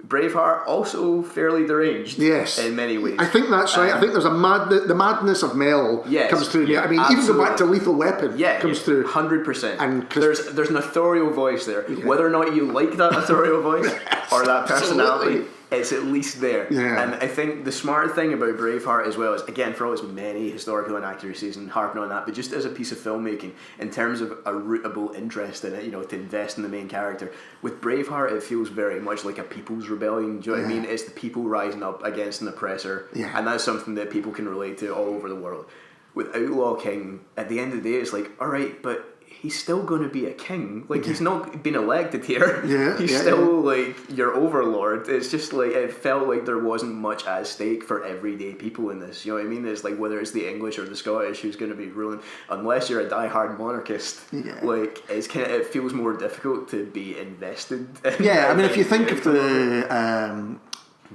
Braveheart also fairly deranged, in many ways. I think that's right. I think there's the madness of Mel comes through. Yeah, I mean, absolutely. even go back to Lethal Weapon, comes through 100%. And there's an authorial voice there. Whether or not you like that authorial voice or that personality, it's at least there. Yeah. And I think the smart thing about Braveheart as well is, again, for all its many historical inaccuracies and harping on that, but just as a piece of filmmaking, in terms of a rootable interest in it, you know, to invest in the main character, with Braveheart it feels very much like a people's rebellion. Do you know what I mean? It's the people rising up against an oppressor, and that's something that people can relate to all over the world. With Outlaw King, at the end of the day, it's like, alright, but he's still going to be a king. Like, he's not been elected here. He's still, like, your overlord. It's just, like, it felt like there wasn't much at stake for everyday people in this. You know what I mean? It's like, whether it's the English or the Scottish who's going to be ruling, unless you're a die-hard monarchist, like, it's kind of, it feels more difficult to be invested in. I mean, if you think of the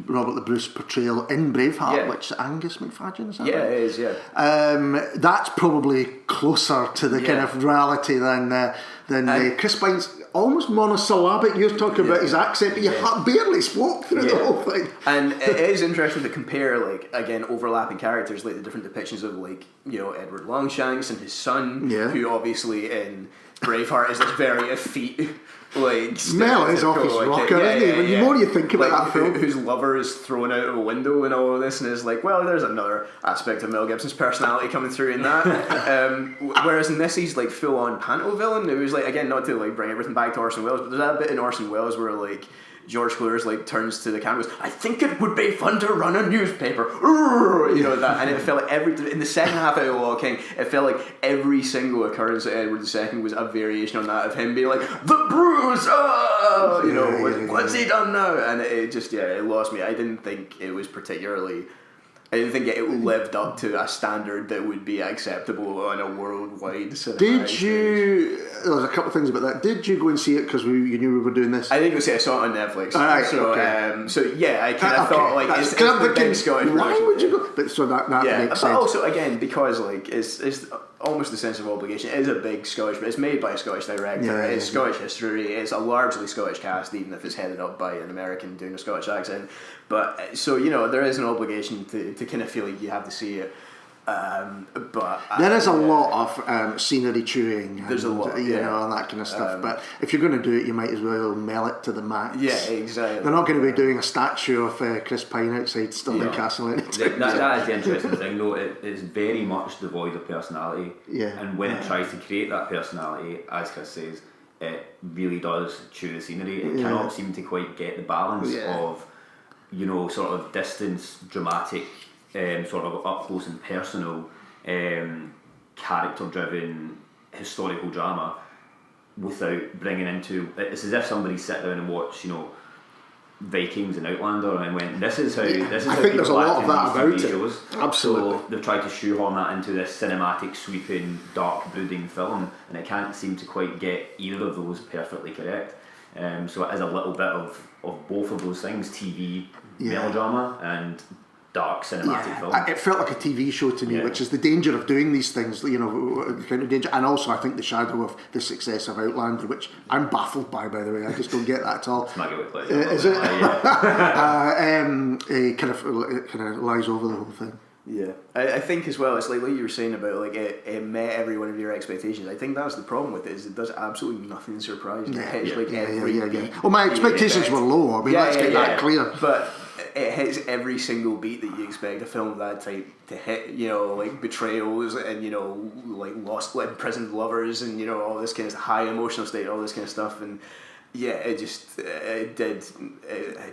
Robert the Bruce portrayal in Braveheart, which Angus McFadden, is that right? It is, that's probably closer to the kind of reality than Chris Pine's almost monosyllabic. You're talking about his accent, but you barely spoke through the whole thing. And it is interesting to compare, like, again, overlapping characters, like the different depictions of, like, you know, Edward Longshanks and his son, who obviously in Braveheart is this very effete, like, Mel is off his rocker, isn't he? The more you think about that film, whose lover is thrown out of a window and all of this, and is like, well, there's another aspect of Mel Gibson's personality coming through in that. Whereas in this, he's like full on panto villain. It was like, again, not to like bring everything back to Orson Welles, but there's that bit in Orson Welles where like George Clooney's like turns to the camera and goes, I think it would be fun to run a newspaper. You know, that, and it felt like in the second half of Outlaw King, it felt like every single occurrence of Edward II was a variation on that of him being like, the bruise, you know, what's he done now? And it just, it lost me. I didn't think it was particularly, I didn't think it lived up to a standard that would be acceptable on a worldwide cinema. Did you? There's a couple of things about that. Did you go and see it because you knew we were doing this? I didn't go see it. I saw it on Netflix. Right, I kind of thought like it's the big Scottish why production. Would you go? But so that makes sense. But also again because like it's almost a sense of obligation. It is a big Scottish, but it's made by a Scottish director. It's Scottish history. It's a largely Scottish cast, even if it's headed up by an American doing a Scottish accent. But so you know there is an obligation to kind of feel like you have to see it. But there is a lot of scenery chewing. There's a lot, you know, and that kind of stuff. But if you're going to do it, you might as well mail it to the max. Yeah, exactly. They're not going to be doing a statue of Chris Pine outside Stirling Castle anytime. That is the interesting thing, though. It's very much devoid of personality. Yeah. And when it tries to create that personality, as Chris says, it really does chew the scenery. It cannot seem to quite get the balance of, you know, sort of distance, dramatic. Sort of up close and personal, character-driven historical drama, without bringing into. It's as if somebody sat down and watched, you know, Vikings and Outlander, and went, "This is how." This is I how think there's a lot of that about about it. shows. Absolutely. So they've tried to shoehorn that into this cinematic, sweeping, dark, brooding film, and it can't seem to quite get either of those perfectly correct. So it is a little bit of both of those things: TV, melodrama, and dark cinematic film. It felt like a TV show to me, which is the danger of doing these things, you know, the kind of danger. And also, I think the shadow of the success of Outlander, which I'm baffled by the way, I just don't get that at all. It's my guilty pleasure. Is it? It kind of lies over the whole thing. Yeah, I think as well, it's like what you were saying about like it met every one of your expectations. I think that's the problem with it, is it does absolutely nothing surprising. It hits every beat. Well, my expectations were low. I mean, let's get that clear. But it hits every single beat that you expect a film of that type to hit. You know, like betrayals and, you know, like lost, like imprisoned lovers, and, you know, all this kind of high emotional state, all this kind of stuff. And yeah, it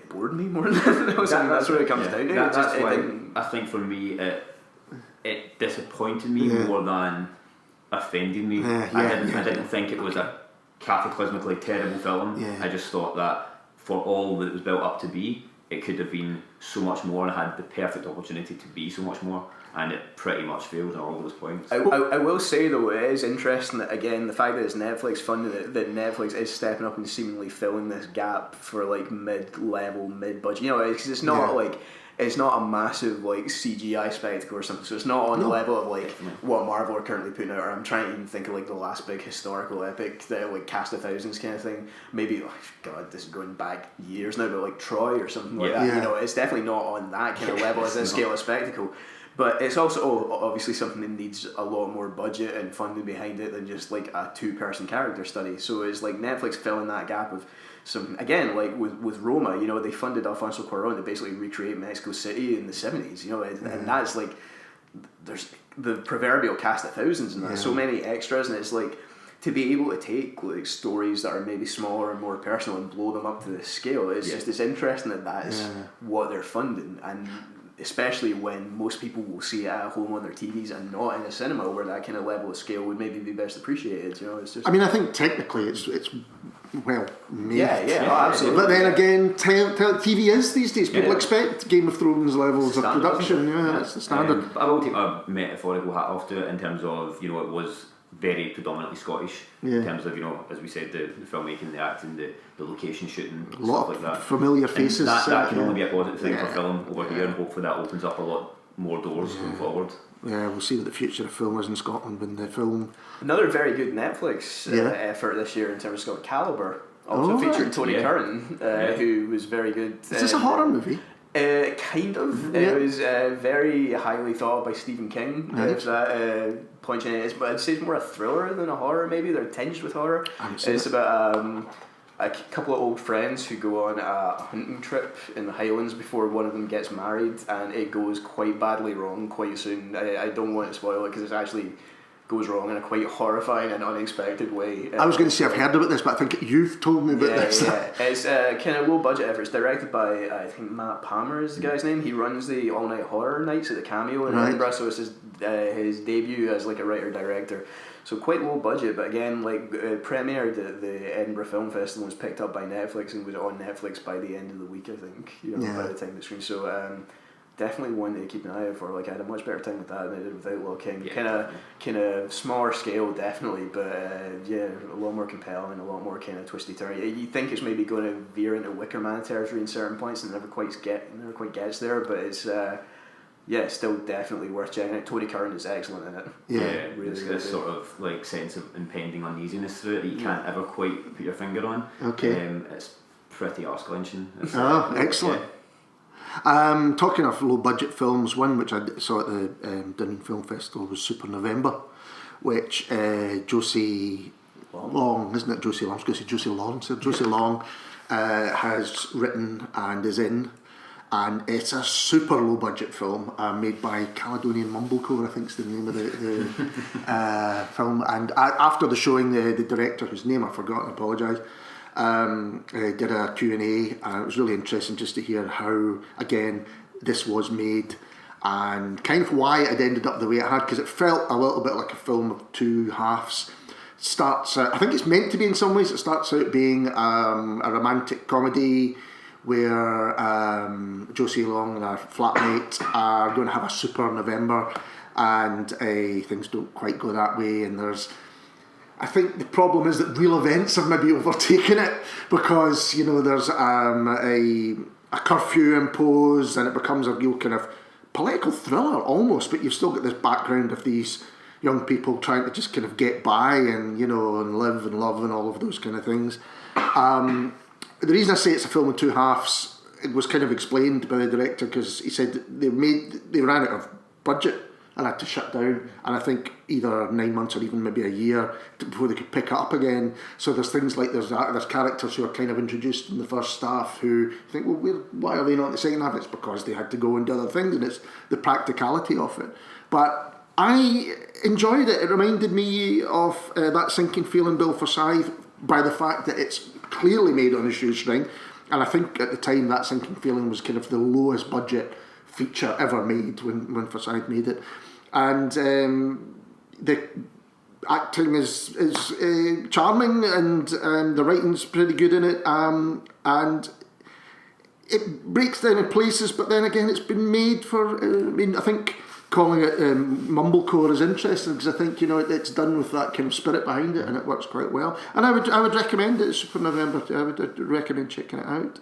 bored me more than that's what it comes down to. That's why I think for me it disappointed me more than offended me. I didn't think it was a cataclysmically terrible film. I just thought that for all that it was built up to be, it could have been so much more and had the perfect opportunity to be so much more, and it pretty much failed on all those points. I will say though, it is interesting that, again, the fact that it's Netflix funded it, that Netflix is stepping up and seemingly filling this gap for like mid-level, mid-budget. You know, because it's not like, it's not a massive like CGI spectacle or something, so it's not on the level of like what Marvel are currently putting out, or I'm trying to even think of like the last big historical epic, that like Cast of Thousands kind of thing. Maybe, oh God, this is going back years now, but like Troy or something like that. You know, it's definitely not on that kind of level as a scale of spectacle. But it's also obviously something that needs a lot more budget and funding behind it than just like a 2-person character study. So it's like Netflix filling that gap of some, again, like with Roma, you know, they funded Alfonso Cuarón to basically recreate Mexico City in the 70s, you know, and that's like, there's the proverbial cast of thousands and so many extras, and it's like, to be able to take like stories that are maybe smaller and more personal and blow them up to this scale, it's just, it's interesting that is what they're funding. And especially when most people will see it at home on their TVs and not in a cinema where that kind of level of scale would maybe be best appreciated. You know, it's just. I mean, I think technically it's well made. Yeah, absolutely. But then again, TV is these days. People expect Game of Thrones levels of production. Yeah, that's the standard. I will take a metaphorical hat off to it in terms of, you know, it was very predominantly Scottish in terms of, you know, as we said, the filmmaking, the acting, the location shooting, a lot stuff like that. Familiar faces. And that can only be a positive thing for film over here, and hopefully that opens up a lot more doors going forward. Yeah, we'll see what the future of film is in Scotland when the film. Another very good Netflix effort this year in terms of Scott, Calibre, also featured Tony Curran, who was very good. Is this a horror movie? Kind of. It was very highly thought of by Stephen King. If that points in it, but I'd say it's more a thriller than a horror. Maybe they're tinged with horror. It's about a couple of old friends who go on a hunting trip in the Highlands before one of them gets married, and it goes quite badly wrong quite soon. I don't want to spoil it because it actually goes wrong in a quite horrifying and unexpected way. I was going to say I've heard about this, but I think you've told me about this. It's kind of low budget effort. It's directed by, I think, Matt Palmer is the guy's name. He runs the All Night Horror Nights at the Cameo in Edinburgh, so it's his debut as like a writer director. So quite low budget, but again, like premiered at the Edinburgh Film Festival, was picked up by Netflix and was on Netflix by the end of the week, I think. You know, by the time the screen. So definitely one to keep an eye out for. Like, I had a much better time with that than I did with Outlaw King. Kind of smaller scale, definitely, but a lot more compelling, a lot more kind of twisty turn. You think it's maybe going to veer into Wicker Man territory in certain points, and never quite gets there. But it's still definitely worth checking out. Tony Curran is excellent in it. Really, there's this sort of like sense of impending uneasiness through it that you can't ever quite put your finger on. It's pretty arse-clenching. Excellent. Talking of low budget films, one which I saw at the Dublin Film Festival was Super November, which Josie Long, isn't it? Josie Long. I was going to say Josie Lawrence. Josie Long has written and is in, and it's a super low budget film made by Caledonian Mumblecore, I think is the name of the film. And after the showing, the director, whose name I forgot, I apologise, did a Q&A, and it was really interesting just to hear how, again, this was made and kind of why it ended up the way it had, because it felt a little bit like a film of two halves. Starts I think it's meant to be in some ways. It starts out being a romantic comedy where Josie Long and her flatmate are going to have a super November, and things don't quite go that way, and I think the problem is that real events have maybe overtaken it, because, you know, there's a curfew imposed, and it becomes a real kind of political thriller almost, but you've still got this background of these young people trying to just kind of get by and, you know, and live and love and all of those kind of things. The reason I say it's a film in two halves, it was kind of explained by the director, because he said that they ran out of budget and had to shut down, and I think either 9 months or even maybe a year before they could pick it up again. So there's things like there's characters who are kind of introduced in the first half who think, well, why are they not in the second half? It's because they had to go and do other things, and it's the practicality of it. But I enjoyed it. It reminded me of that sinking feeling, Bill Forsyth, by the fact that it's clearly made on a shoestring, and I think at the time that sinking feeling was kind of the lowest budget feature ever made when Forsyth made it, and the acting is charming, and the writing's pretty good in it, and it breaks down in places, but then again it's been made for I think calling it mumblecore is interesting, because I think, you know, it's done with that kind of spirit behind it, and it works quite well, and I would recommend it. It's for November. I would recommend checking it out.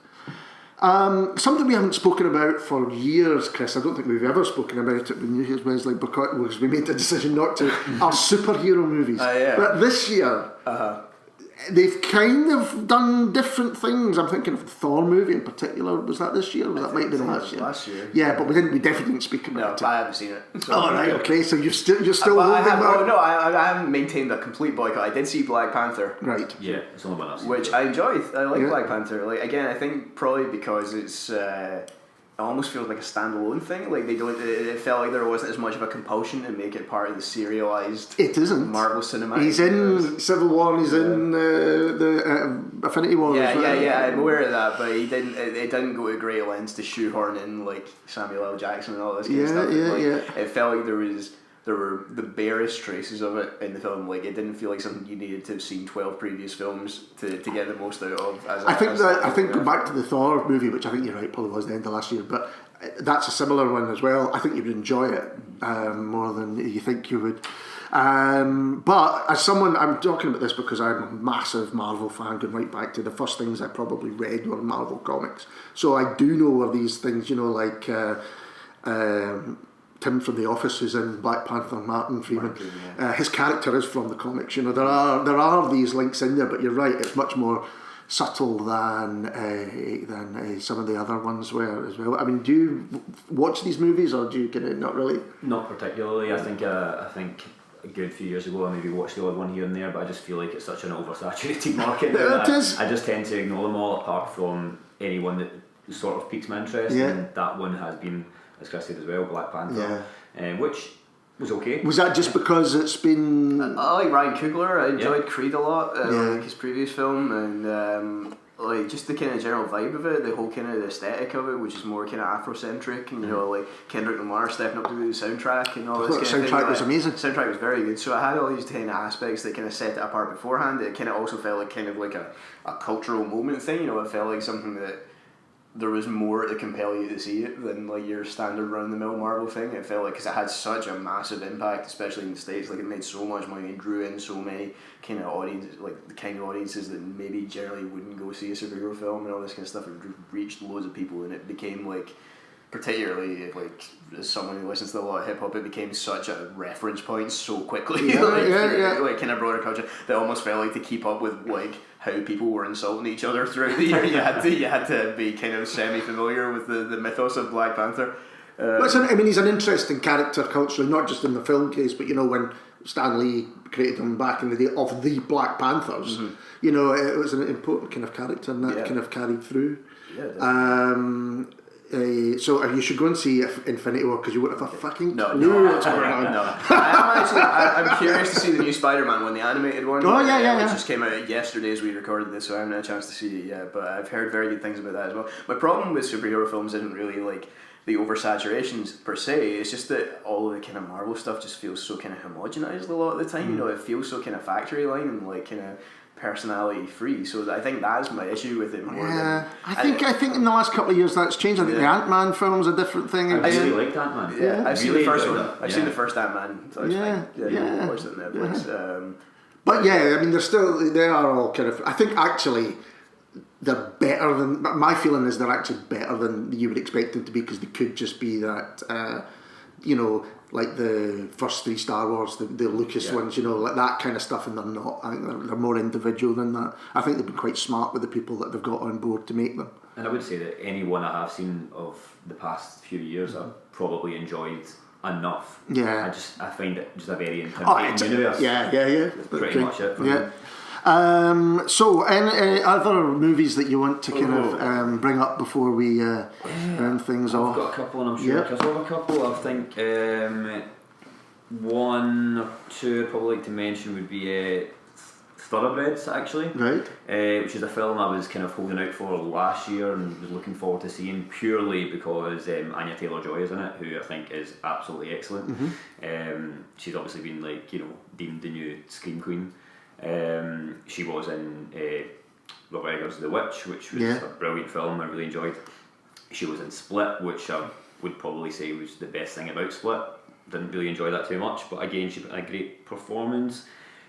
Something we haven't spoken about for years, Chris, I don't think we've ever spoken about it when you hear Wesley, because we made the decision not to, are superhero movies. But this year, they've kind of done different things. I'm thinking of the Thor movie in particular. Was that this year? That might have been last year. Yeah, but we definitely didn't speak about it. No, I haven't seen it. So right, okay, so you're still holding that? No, I haven't maintained a complete boycott. I did see Black Panther. Right. Yeah, it's only one I've seen. Which I enjoyed. I like Black Panther. Like, again, I think probably because it's... it almost feels like a standalone thing. Like it felt like there wasn't as much of a compulsion to make it part of the serialized. It isn't Marvel Cinematic. He's in Civil War. And he's in the Infinity War. Yeah. I'm aware of that, but he didn't. It didn't go to great lengths to shoehorn in like Samuel L. Jackson and all this kind of stuff. It felt like there were the barest traces of it in the film. Like, it didn't feel like something you needed to have seen 12 previous films to get the most out of. I think go back to the Thor movie, which I think you're right, probably was the end of last year, but that's a similar one as well. I think you would enjoy it more than you think you would. But as someone, I'm talking about this because I'm a massive Marvel fan, going right back to the first things I probably read were Marvel comics. So I do know of these things, you know, like Tim from The Office, who's in Black Panther, Martin Freeman. His character is from the comics. You know, there are these links in there, but you're right, it's much more subtle than some of the other ones were as well. I mean, do you watch these movies, or do you get it? Not really. Not particularly. I think a good few years ago I maybe watched the odd one here and there, but I just feel like it's such an oversaturated market now. It is. I just tend to ignore them all, apart from anyone that sort of piques my interest. Yeah. And that one has been, as Chris said as well, Black Panther, which was okay. Was that just because it's been... I like Ryan Coogler. I enjoyed Creed a lot, like his previous film, and like just the kind of general vibe of it, the whole kind of aesthetic of it, which is more kind of Afrocentric, and you know, like Kendrick Lamar stepping up to do the soundtrack and all this kind of thing. The soundtrack was amazing. The soundtrack was very good, so I had all these kind of aspects that kind of set it apart beforehand. It kind of also felt like kind of like a cultural moment thing, you know. It felt like something that there was more to compel you to see it than like your standard run-of-the-mill Marvel thing. It felt like, because it had such a massive impact, especially in the States, like it made so much money and drew in so many kind of audiences, like the kind of audiences that maybe generally wouldn't go see a superhero film and all this kind of stuff. It reached loads of people, and it became like, particularly like as someone who listens to a lot of hip hop, it became such a reference point so quickly, like kind of broader culture, that almost felt like to keep up with like how people were insulting each other throughout the year, you had to be kind of semi-familiar with the mythos of Black Panther. I mean, he's an interesting character culturally, not just in the film case, but you know, when Stan Lee created him back in the day of the Black Panthers, you know, it was an important kind of character, and that kind of carried through. So you should go and see Infinity War, because you wouldn't have a fucking clue what's going on. I'm curious to see the new Spider-Man one, the animated one. Which just came out yesterday as we recorded this, so I haven't had a chance to see it yet, but I've heard very good things about that as well. My problem with superhero films isn't really like the oversaturations per se, it's just that all of the kind of Marvel stuff just feels so kind of homogenized a lot of the time. You know, it feels so kind of factory line and like kind of personality free, so I think that's my issue with it more than... I think in the last couple of years that's changed. I think the AntMan film's a different thing. I really liked AntMan. I've seen the first one. I've seen the first AntMan, so it's fine. Watched it on Netflix. But I mean, they are all kind of... I think actually they're better than. My feeling is they're actually better than you would expect them to be, because they could just be that, like the first 3 Star Wars, the Lucas ones, like that kind of stuff, and they're not. I think they're more individual than that. I think they've been quite smart with the people that they've got on board to make them. And I would say that any one I have seen of the past few years, I've probably enjoyed enough. Yeah. I find it just a very intimidating universe. Yeah. That's pretty much it for me. So, any other movies that you want to kind of bring up before we round things off? I've got a couple, and I'm sure Chris will have a couple. I think one or two I'd probably like to mention would be Thoroughbreds, actually. Right. Which is a film I was kind of holding out for last year and was looking forward to seeing, purely because Anya Taylor-Joy is in it, who I think is absolutely excellent. She's obviously been deemed the new Scream Queen. She was in Robert Eggers' The Witch, which was a brilliant film I really enjoyed. She was in Split, which I would probably say was the best thing about Split. Didn't really enjoy that too much, but again, she put in a great performance.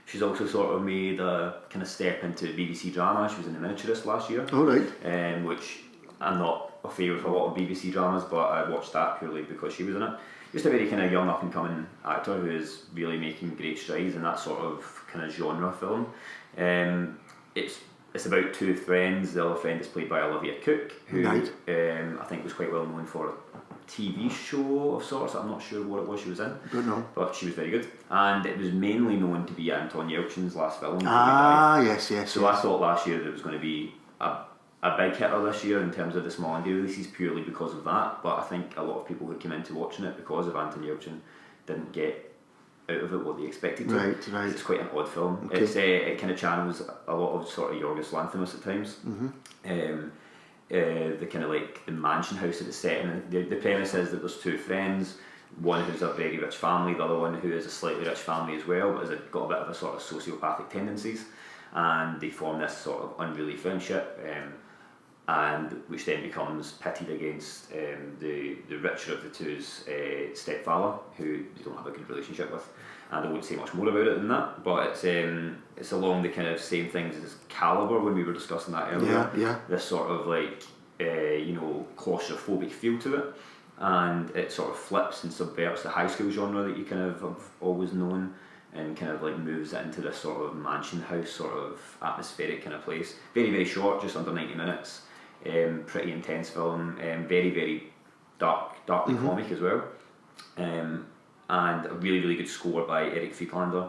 She's also sort of made a kind of step into BBC drama. She was in The Miniaturist last year. Oh, right. Which I'm not a favourite for a lot of BBC dramas, but I watched that purely because she was in it. Just a very kind of young up and coming actor who is really making great strides in that sort of kind of genre film. It's about 2 friends. The other friend is played by Olivia Cooke, who I think was quite well known for a TV show of sorts. I'm not sure what it was she was in. Don't know. But she was very good. And it was mainly known to be Anton Yelchin's last film. Yes. So I thought last year there was going to be a big hitter this year in terms of the small indie releases, purely because of that. But I think a lot of people who came into watching it because of Anton Yelchin didn't get out of it what they expected to. Right. It's quite an odd film. Okay. It kind of channels a lot of sort of Yorgos Lanthimos at times. The kind of like the mansion house that it's set in. The premise is that there's 2 friends, one who's a very rich family, the other one who is a slightly rich family as well, but has got a bit of a sort of sociopathic tendencies, and they form this sort of unruly friendship, and which then becomes pitted against the richer of the two's stepfather, who they don't have a good relationship with. And I won't say much more about it than that, but it's along the kind of same things as Calibre when we were discussing that earlier. Yeah. This sort of like claustrophobic feel to it, and it sort of flips and subverts the high school genre that you kind of have always known, and kind of like moves it into this sort of mansion house sort of atmospheric kind of place. Very, very short, just under 90 minutes. Pretty intense film. Very, very darkly comic as well. And a really, really good score by Eric Friedlander,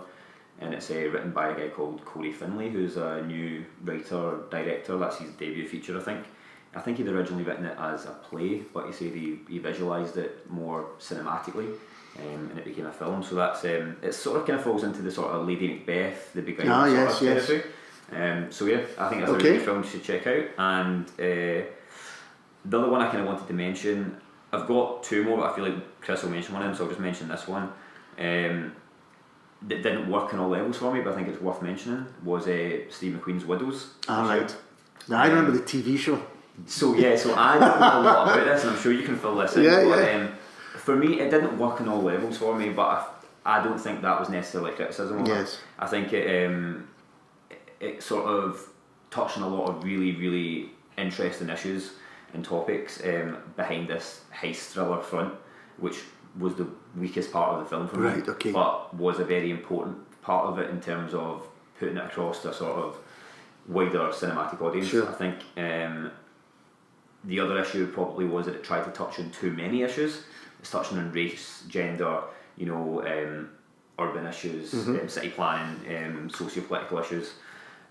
and it's written by a guy called Corey Finlay, who's a new writer-director. That's his debut feature, I think he'd originally written it as a play, but he said he visualised it more cinematically, and it became a film. So that's it sort of kind of falls into the sort of Lady Macbeth, the beguiling sort of territory. So yeah, I think that's a really good film you should check out. And the other one I kind of wanted to mention, I've got 2 more, but I feel like Chris will mention one of them, so I'll just mention this one. That didn't work on all levels for me, but I think it's worth mentioning, was Steve McQueen's Widows. Right. Now I remember the TV show. So I don't know a lot about this, and I'm sure you can fill this in. But, for me, it didn't work on all levels for me, but I don't think that was necessarily criticism of it. I think it sort of touched on a lot of really, really interesting issues and topics behind this heist thriller front, which was the weakest part of the film for me, but was a very important part of it in terms of putting it across to a sort of wider cinematic audience. I think the other issue probably was that it tried to touch on too many issues. It's touching on race, gender, urban issues, city planning, socio-political issues.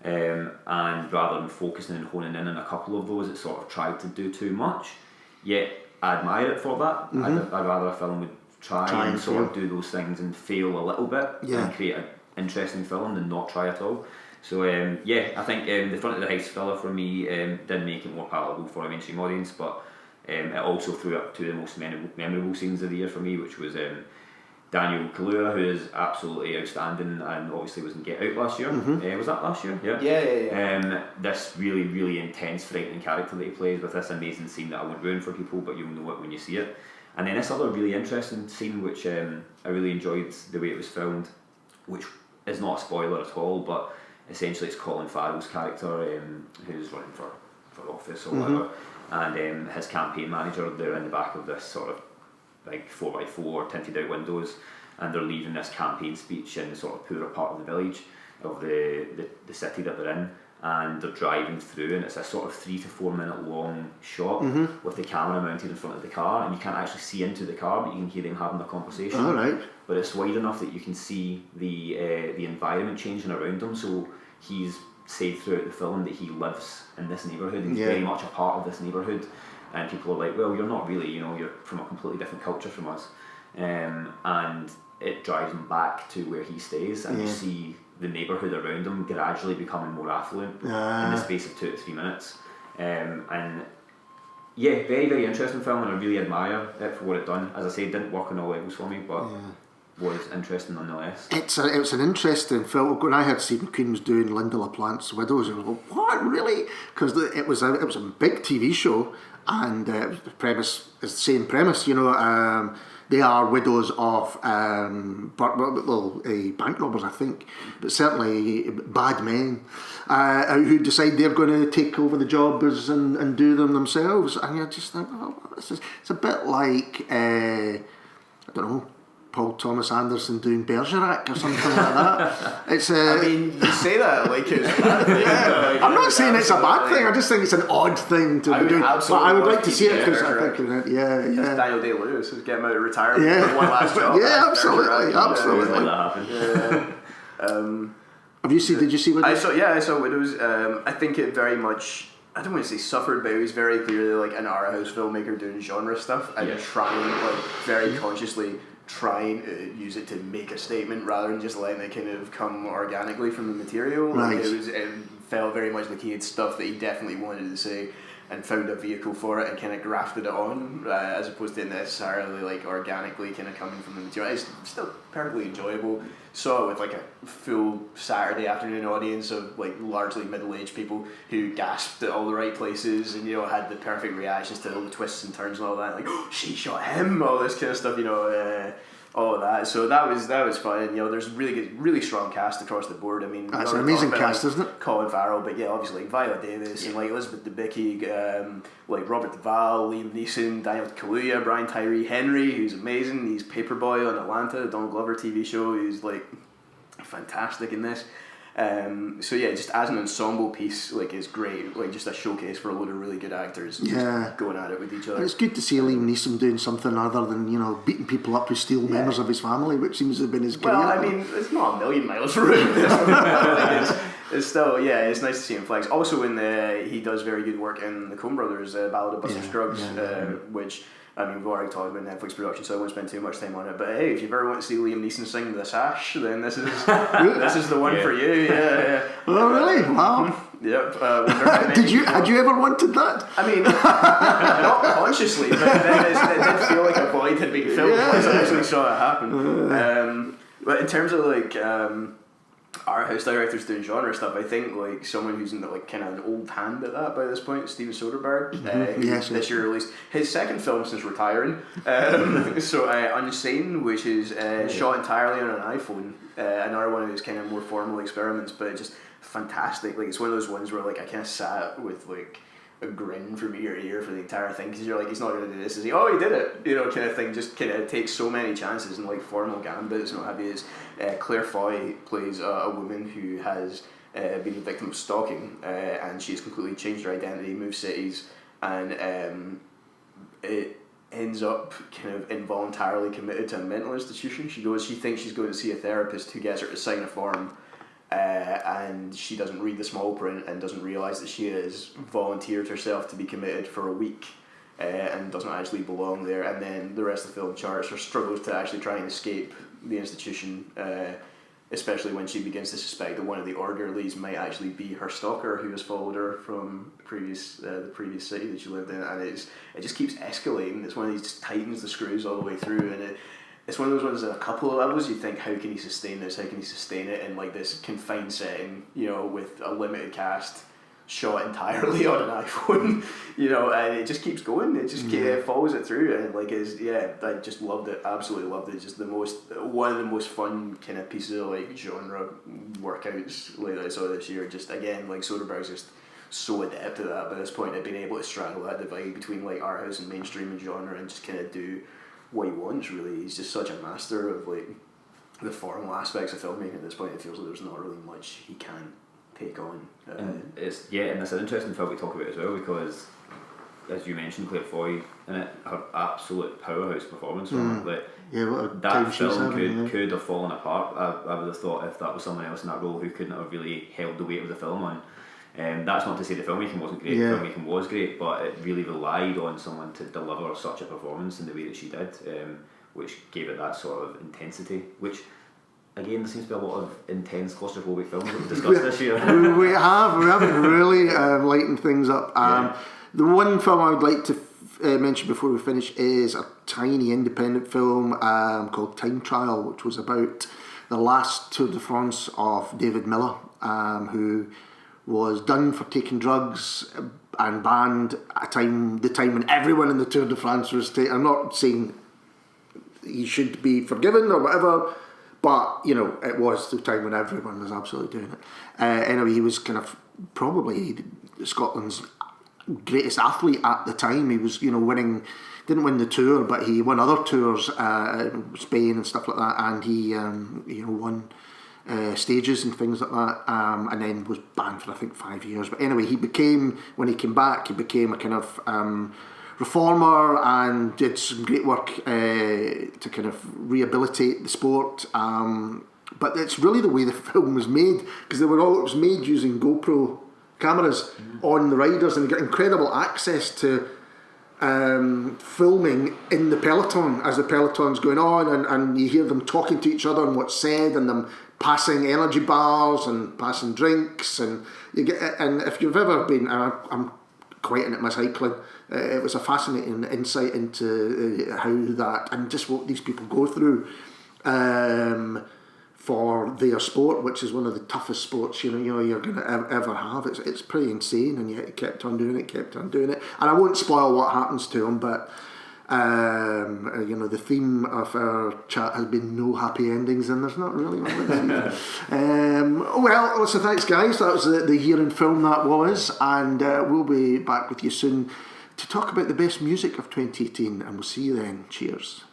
And rather than focusing and honing in on a couple of those, it sort of tried to do too much. Yet I admire it for that. I'd rather a film would try and sort of do those things and fail a little bit and create an interesting film than not try at all. So I think the front of the heist thriller for me did make it more palatable for a mainstream audience, but it also threw up to the most memorable scenes of the year for me, which was Daniel Kaluuya, who is absolutely outstanding and obviously was in Get Out last year. Was that last year? Yeah. This really, really intense, frightening character that he plays with this amazing scene that I won't ruin for people, but you'll know it when you see it. And then this other really interesting scene, which I really enjoyed the way it was filmed, which is not a spoiler at all, but essentially it's Colin Farrell's character, who's running for office or whatever, and his campaign manager, they're in the back of this sort of big 4x4 tinted out windows, and they're leaving this campaign speech in the sort of poorer part of the village of the city that they're in, and they're driving through, and it's a sort of 3 to 4 minute long shot with the camera mounted in front of the car, and you can't actually see into the car, but you can hear them having a conversation. All right. But it's wide enough that you can see the environment changing around him. So he's said throughout the film that he lives in this neighbourhood, and he's very much a part of this neighbourhood. And people are like, well, you're not really, you're from a completely different culture from us. And it drives him back to where he stays, and you see the neighbourhood around him gradually becoming more affluent in the space of 2 to 3 minutes. And yeah, very, very interesting film, and I really admire it for what it done. As I say, it didn't work on all levels for me, but was interesting nonetheless. It's an interesting film. When I heard Stephen Queen was doing Linda LaPlante's Widows, I was like, what, really? Because it was a big TV show, and the premise is the same premise, they are widows of bank robbers, I think, but certainly bad men who decide they're going to take over the jobs and do them themselves. And you just think, it's a bit like, I don't know, Paul Thomas Anderson doing Bergerac or something like that. It's I mean, you say that like it's a bad thing. I'm not saying it's a bad thing. I just think it's an odd thing to be doing. But I would like to see it because I think, Daniel Day-Lewis is getting out of retirement for one last job. Yeah, absolutely. That happened. Did you see Widows? I saw Widows. I think it very much, I don't want to say suffered, but it was very clearly like an art house filmmaker doing genre stuff and trying, very consciously trying to use it to make a statement rather than just letting it kind of come organically from the material. Right. It felt very much like he had stuff that he definitely wanted to say and found a vehicle for it and kind of grafted it on, as opposed to necessarily like organically kind of coming from the material. It's still perfectly enjoyable. Saw it with like a full Saturday afternoon audience of like largely middle-aged people who gasped at all the right places and had the perfect reactions to all the twists and turns and all that, like, oh, she shot him, all this kind of stuff, all of that. So that was fun. There's really strong cast across the board. I mean, that's an amazing cast, isn't it? Colin Farrell, but obviously like Viola Davis and like Elizabeth Debicki, like Robert Duvall, Liam Neeson, Daniel Kaluuya, Brian Tyree Henry, who's amazing. He's Paperboy on Atlanta, Donald Glover TV show. He's like fantastic in this. Just as an ensemble piece, like, it's great, like just a showcase for a load of really good actors just going at it with each other. And it's good to see Liam Neeson doing something other than beating people up who steal members of his family, which seems to have been his career. Well, I mean, it's not a million miles removed. It's still, it's nice to see him flex. Also, he does very good work in the Coen Brothers' Ballad of Buster Scruggs, which, I mean, we've already talked about Netflix production, so I won't spend too much time on it. But hey, if you ever want to see Liam Neeson sing The Sash, then this is the one for you. Yeah. Oh, really? Wow. Yep. Had you ever wanted that? I mean, not consciously, but then it did feel like a void had been filled once I actually saw it happen. But in terms of like art house directors doing genre stuff, I think like someone who's in like kind of an old hand at that by this point, Steven Soderbergh, this year released his second film since retiring. Unsane, which is shot entirely on an iPhone, another one of his kind of more formal experiments, but just fantastic. Like, it's one of those ones where like I kind of sat with like a grin from ear to ear for the entire thing, because you're like, he's not going to do this, is he? Oh, he did it, kind of thing. Just kind of takes so many chances and like formal gambits and what have you. Claire Foy plays a woman who has been the victim of stalking, and she's completely changed her identity, moved cities, and it ends up kind of involuntarily committed to a mental institution. She thinks she's going to see a therapist who gets her to sign a form, and she doesn't read the small print and doesn't realise that she has volunteered herself to be committed for a week, and doesn't actually belong there. And then the rest of the film charts her struggles to actually try and escape the institution, especially when she begins to suspect that one of the orderlies might actually be her stalker, who has followed her from the previous city that she lived in. And it just keeps escalating. It's one of these, just tightens the screws all the way through, and it's one of those ones at a couple of levels you think, how can he sustain this? How can he sustain it in like this confined setting, with a limited cast, shot entirely on an iPhone, you know, and it just keeps going. It just follows it through, and like I just loved it. Absolutely loved it. Just one of the most fun kind of pieces of like genre workouts like that I saw this year. Just again, like Soderbergh's just so adept at that by this point at being able to straddle that divide between like art house and mainstream and genre and just kind of do what he wants. Really, he's just such a master of like the formal aspects of filmmaking at this point. It feels like there's not really much he can take on. And it's an interesting film we talk about as well, because as you mentioned, Claire Foy in it, her absolute powerhouse performance from it. Like, that film could have fallen apart. I would have thought if that was someone else in that role who couldn't have really held the weight of the film on. That's not to say the filmmaking wasn't great. The filmmaking was great, but it really relied on someone to deliver such a performance in the way that she did, which gave it that sort of intensity, which again, there seems to be a lot of intense claustrophobic films that we've discussed this year. we haven't really lightened things up. The one film I would like to mention before we finish is a tiny independent film called Time Trial, which was about the last Tour de France of David Miller, who was done for taking drugs and banned at the time when everyone in the Tour de France was taking. I'm not saying he should be forgiven or whatever, but you know, it was the time when everyone was absolutely doing it. Anyway, he was kind of probably Scotland's greatest athlete at the time. He was, you know, didn't win the Tour, but he won other tours, Spain and stuff like that, and he won stages and things like that, and then was banned for I think 5 years. But anyway, when he came back, he became a kind of reformer and did some great work to kind of rehabilitate the sport. But it's really the way the film was made, because it was made using GoPro cameras on the riders, and you get incredible access to filming in the peloton as the peloton's going on, and you hear them talking to each other and what's said, and them passing energy bars and passing drinks, and if you've ever been, I'm quite into my cycling, it was a fascinating insight into how that and just what these people go through for their sport, which is one of the toughest sports you're going to ever have. It's pretty insane, and yet he kept on doing it, and I won't spoil what happens to him, but the theme of our chat has been no happy endings, and there's not really one. Well, so thanks guys, that was the year in film that was, and we'll be back with you soon to talk about the best music of 2018, and we'll see you then. Cheers.